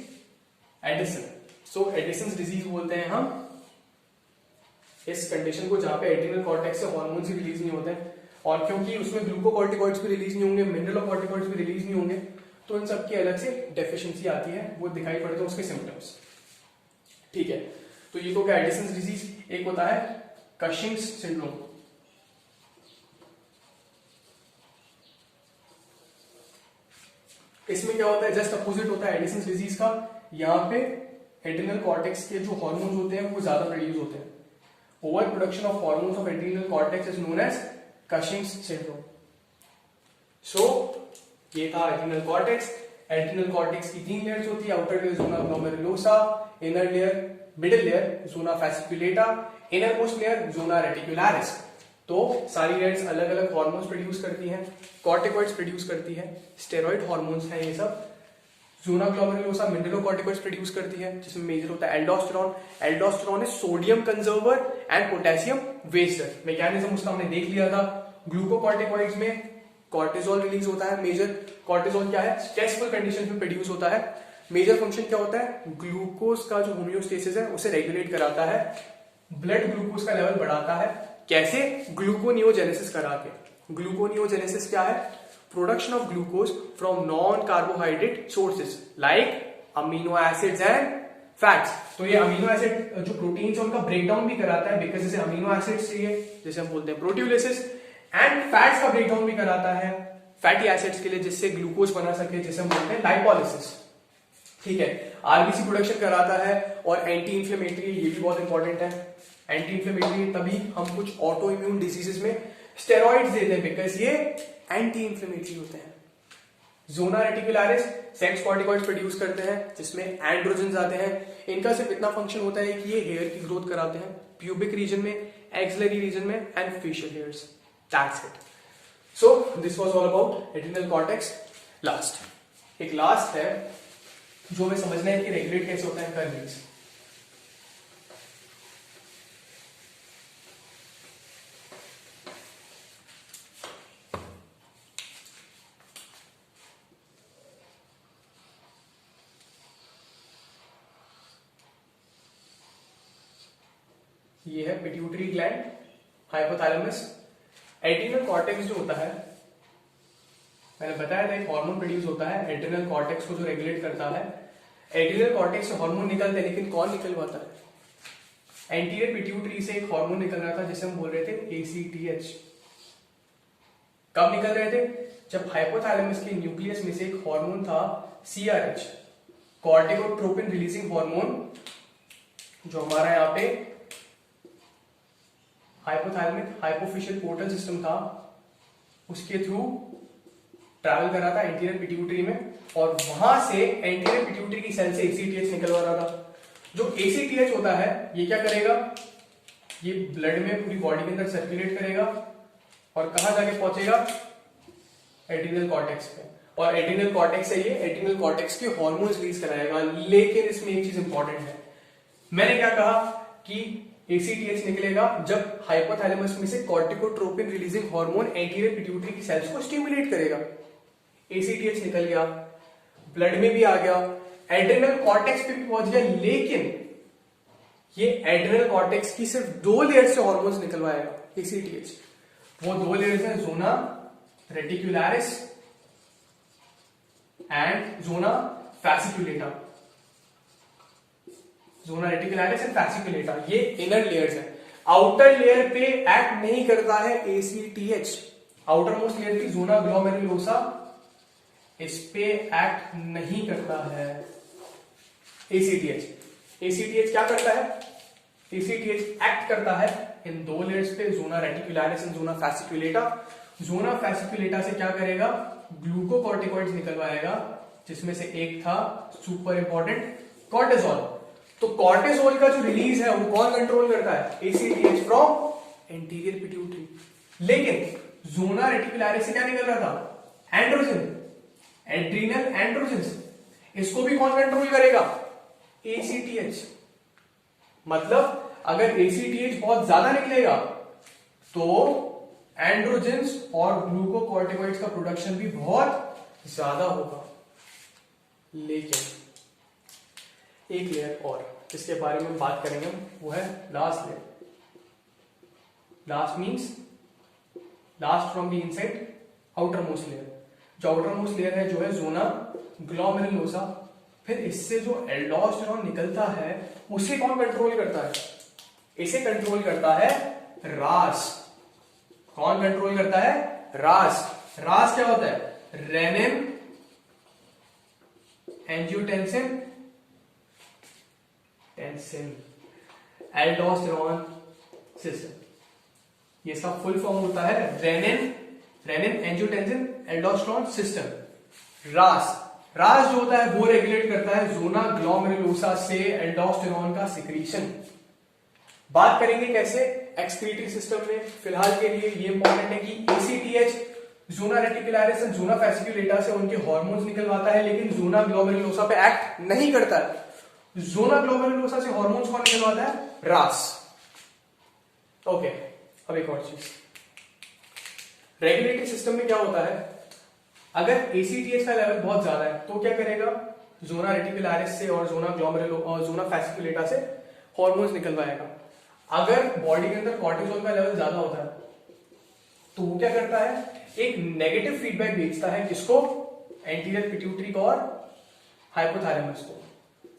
Edison. So Edison's disease बोलते हैं हम इस कंडीशन को जहां पे एड्रिनल कॉर्टेक्स से हार्मोन्स ही रिलीज नहीं होते हैं, और क्योंकि उसमें ग्लूकोकॉर्टिकॉइड्स भी रिलीज नहीं होंगे, मिनरलोकॉर्टिकॉइड्स भी रिलीज नहीं होंगे, तो इन सबकी अलग से डेफिशिएंसी आती है, वो दिखाई पड़ते हैं उसके सिम्टम्स। ठीक है, तो ये तो क्या एडिसन्स डिजीज। एक होता है कशिंग्स सिंड्रोम। इसमें क्या होता है? जस्ट अपोजिट होता है एडिसन्स डिजीज का। यहाँ पे एड्रिनल कॉर्टेक्स के जो हार्मोन्स होते हैं वो ज्यादा प्रोड्यूस होते हैं। Over production of hormones of adrenal cortex is known as Cushing's syndrome. So ये था एड्रिनल कॉर्टेक्स। एड्रिनल कॉर्टेक्स की 3 लेयर्स होती है, outer layer zona glomerulosa, inner layer, middle layer zona fasciculata, inner most layer zona reticularis. तो सारी layers अलग अलग hormones produce करती हैं, कॉर्टिकॉइड्स प्रोड्यूस करती है, स्टेरॉइड हार्मोन्स हैं ये सब। जोना ग्लोमेरुलोसा मिनरलोकॉर्टिकॉइड्स प्रोड्यूस करती है, जिसमें मेजर होता है aldosterone. Aldosterone is sodium conserver and potassium waster. Mechanism उसका हमने देख लिया था। ग्लूकोकॉर्टिकॉइड्स में कॉर्टिसोल रिलीज होता है। मेजर कॉर्टिसोल क्या है? स्ट्रेसफुल कंडीशन में प्रोड्यूस होता है। मेजर फंक्शन क्या होता है? ग्लूकोज का जो होम्योस्टेसिस है उसे रेगुलेट कराता है, ब्लड ग्लूकोज का लेवल बढ़ाता है। कैसे? ग्लूकोनियोजेनेसिस करा के। ग्लूकोनियोजेनेसिस क्या है? Production of glucose from non carbohydrate sources like amino acids and fats. तो ये अमीनो एसिड जो प्रोटीन्स है उनका ब्रेकडाउन भी कराता है, बिकॉज जैसे अमीनो एसिड्स चाहिए जैसे हम बोलते हैं प्रोटीओलिसिस, एंड फैट्स का ब्रेकडाउन भी कराता है फैटी एसिड्स के लिए जिससे ग्लूकोज बना सके, जैसे हम बोलते हैं लाइपोलिसिस। ठीक है, आरबीसी प्रोडक्शन कराता है, और एंटी इंफ्लेमेटरी, ये भी बहुत इंपॉर्टेंट है। एंटी इंफ्लेमेटरी तभी हम कुछ ऑटो इम्यून डिजीजेस में स्टेरॉइड्स देते हैं, बिकॉज ये एंटी इंफ्लेमेटरी होते हैं। Zona reticularis sex corticoids produce करते हैं जिसमें एंड्रोजन्स आते हैं। इनका सिर्फ इतना फंक्शन होता है कि ये हेयर की ग्रोथ कराते हैं प्यूबिक रीजन में, एक्सिलरी रीजन में and facial hairs. That's it. So this was all about adrenal cortex. एक लास्ट है जो हमें समझना है कि रेगुलेट कैसे होता है इनका रिलीज। ये है pituitary gland, hypothalamus. Adrenal cortex जो होता है, मैंने बताया था एक हार्मोन प्रोड्यूस होता है एड्रिनल कॉर्टेक्स को जो रेगुलेट करता है। एड्रिनल कॉर्टेक्स से हार्मोन निकलते हैं, लेकिन कौन निकलवाता है? एंटीरियर पिट्यूटरी से एक हार्मोन निकल रहा था जिसे हम बोल रहे थे ACTH। कब निकल रहे थे? जब हाइपोथैलेमस के न्यूक्लियस में से एक हार्मोन था CRH, कॉर्टिकोट्रोपिन रिलीजिंग हार्मोन, जो हमारा यहाँ पे हाइपोथैलेमिक हाइपोफिशियल पोर्टल सिस्टम था, उसके थ्रू ट्रैवल कर रहा था एंटीरियर पिट्यूटरी में, और वहां से एंटीरियर पिट्यूटरी की सेल से ACTH निकलवा रहा था। जो ACTH होता है ये क्या करेगा? ये ब्लड में पूरी बॉडी के अंदर सर्कुलेट करेगा और कहां जाके पहुंचेगा? एड्रिनल कॉर्टेक्स पे। और एड्रिनल कॉर्टेक्स से ये एड्रिनल कॉर्टेक्स के हार्मोन्स रिलीज कराएगा। लेकिन इसमें एक चीज इंपॉर्टेंट है, मैंने क्या कहा कि ACTH निकलेगा जब हाइपोथैलेमस में से corticotropin releasing hormone anterior pituitary की सेल्स को स्टिमुलेट करेगा। ACTH निकल गया, ब्लड में भी आ गया, एड्रिनल कॉर्टेक्स पे भी पहुंच गया, लेकिन ये एड्रिनल कॉर्टेक्स की सिर्फ 2 लेयर से हार्मोन्स निकलवाएगा ACTH। वो 2 लेयर्स हैं zona reticularis and zona fasciculata. Zona reticularis and fasciculata ये इनर लेयर्स हैं। आउटर लेयर पे एक्ट नहीं करता है ACTH। आउटर मोस्ट लेयर की जोना ग्लोमेरुलोसा इस पे एक्ट नहीं करता है ACTH। ACTH क्या करता है? ACTH एक्ट करता है इन 2 लेयर्स पे, zona reticularis and zona fasciculata. Zona fasciculata से क्या करेगा? ग्लूकोकॉर्टिकॉइड्स निकलवाएगा, जिसमें से एक था सुपर इंपॉर्टेंट कॉर्टिसोल। तो कॉर्टिसोल का जो रिलीज है वो कौन कंट्रोल करता है? ACTH from anterior pituitary. लेकिन जोना रेटिकुलरिस से क्या निकल रहा था? Androgen, adrenal androgens. इसको भी कौन कंट्रोल करेगा? ACTH। मतलब अगर ACTH बहुत ज्यादा निकलेगा तो एंड्रोजन्स और ग्लूकोकॉर्टिकॉइड्स का प्रोडक्शन भी बहुत ज्यादा होगा। लेकिन एक लेयर और जिसके बारे में बात करेंगे वो है last layer. Last means last from the inside, outer most layer. जो आउटर मोस्ट लेयर है जो है जोना ग्लोमेरुलोसा। फिर इससे जो एल्डोस्टेरोन निकलता है उसे कौन कंट्रोल करता है? इसे कंट्रोल करता है रास। कौन कंट्रोल करता है? रास। रास क्या होता है? Renin angiotensin aldosterone system. ये इसका फुल फॉर्म होता है रेनिन एंजियोटेंसिन एल्डोस्टेरोन सिस्टम। रास जो होता है वो रेगुलेट करता है जोना ग्लोमेरुलोसा से एल्डोस्टेरोन का सिक्रीशन। बात करेंगे कैसे एक्सक्रीटरी सिस्टम में। फिलहाल के लिए ये इंपॉर्टेंट है कि ACTH zona reticularis and zona fasciculata से उनके हार्मोन्स निकलवाता है, लेकिन जोना ग्लोमेरुलोसा पे एक्ट नहीं करता है। जोना ग्लोमेरुलोसा से हार्मोन्स कौन निकलवाता है? रास। ओके, अब एक और चीज, रेगुलेटरी सिस्टम में क्या होता है? अगर ACTH का लेवल बहुत ज्यादा है तो क्या करेगा? जोना रेटिकुलरिस से और जोना फैसिकुलेटा से हार्मोन्स निकलवाएगा। अगर बॉडी के अंदर कॉर्टिसोल का लेवल ज्यादा होता है तो वो क्या करता है? एक नेगेटिव फीडबैक भेजता है किसको? एंटीरियर पिट्यूटरी को और हाइपोथैलेमस को।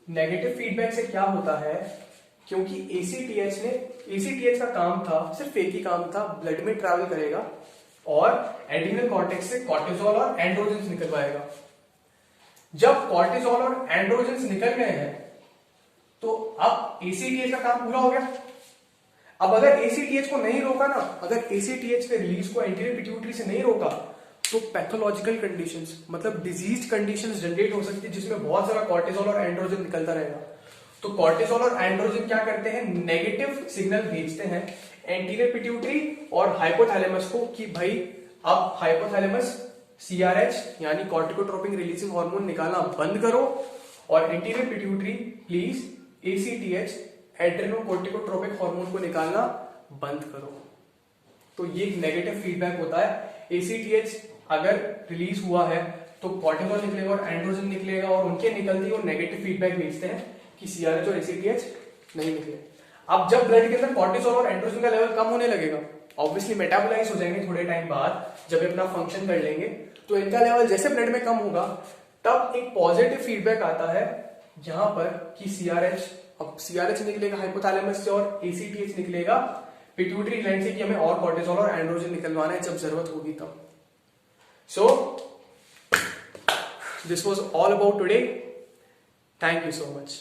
नेगेटिव फीडबैक से क्या होता है? क्योंकि ACTH का काम था, सिर्फ एक ही काम था, ब्लड में ट्रैवल करेगा और एड्रिनल कॉर्टेक्स से कॉर्टिसोल और एंड्रोजन्स निकलवाएगा। जब कॉर्टिसोल और एंड्रोजन्स निकल गए हैं तो अब ACTH का काम पूरा हो गया। अब अगर ACTH को नहीं रोका ना, अगर ACTH के रिलीज को एंटीरियर पिट्यूटरी से नहीं रोका तो पैथोलॉजिकल कंडीशंस मतलब डिजीज कंडीशंस जनरेट हो सकती है जिसमें बहुत सारा कॉर्टिसोल और एंड्रोजन निकलता रहेगा। तो कॉर्टिसोल और एंड्रोजन क्या करते हैं, नेगेटिव सिग्नल भेजते हैं एंटीरियर पिट्यूटरी और हाइपोथैलेमस को कि भाई अब हाइपोथैलेमस सीआरएच यानी कॉर्टिकोट्रोपिक रिलीजिंग हार्मोन निकालना बंद करो और anterior pituitary please ACTH adrenocorticotropic hormone को निकालना बंद करो। तो ये एक नेगेटिव फीडबैक होता है। एसीटीएच अगर रिलीज हुआ है तो कॉर्टिसोल निकलेगा और एंड्रोजन निकलेगा और उनके निकलते ही वो नेगेटिव फीडबैक भेजते हैं कि सीआरएच और एसीटीएच नहीं निकले। अब जब ब्लड के अंदर कॉर्टिसोल और एंड्रोजन का लेवल कम होने लगेगा, ऑब्वियसली मेटाबोलाइज हो जाएंगे थोड़े टाइम बाद जब ये अपना फंक्शन कर लेंगे, तो इनका लेवल जैसे ब्लड में कम होगा तब एक पॉजिटिव फीडबैक आता है यहां पर कि सीआरएच, अब सीआरएच निकलेगा हाइपोथैलेमस से और एसीटीएच निकलेगा पिट्यूटरी ग्लैंड से कि हमें और कॉर्टिसोल और एंड्रोजन निकलवाना है जब जरूरत होगी तब। So this was all about today. Thank you so much.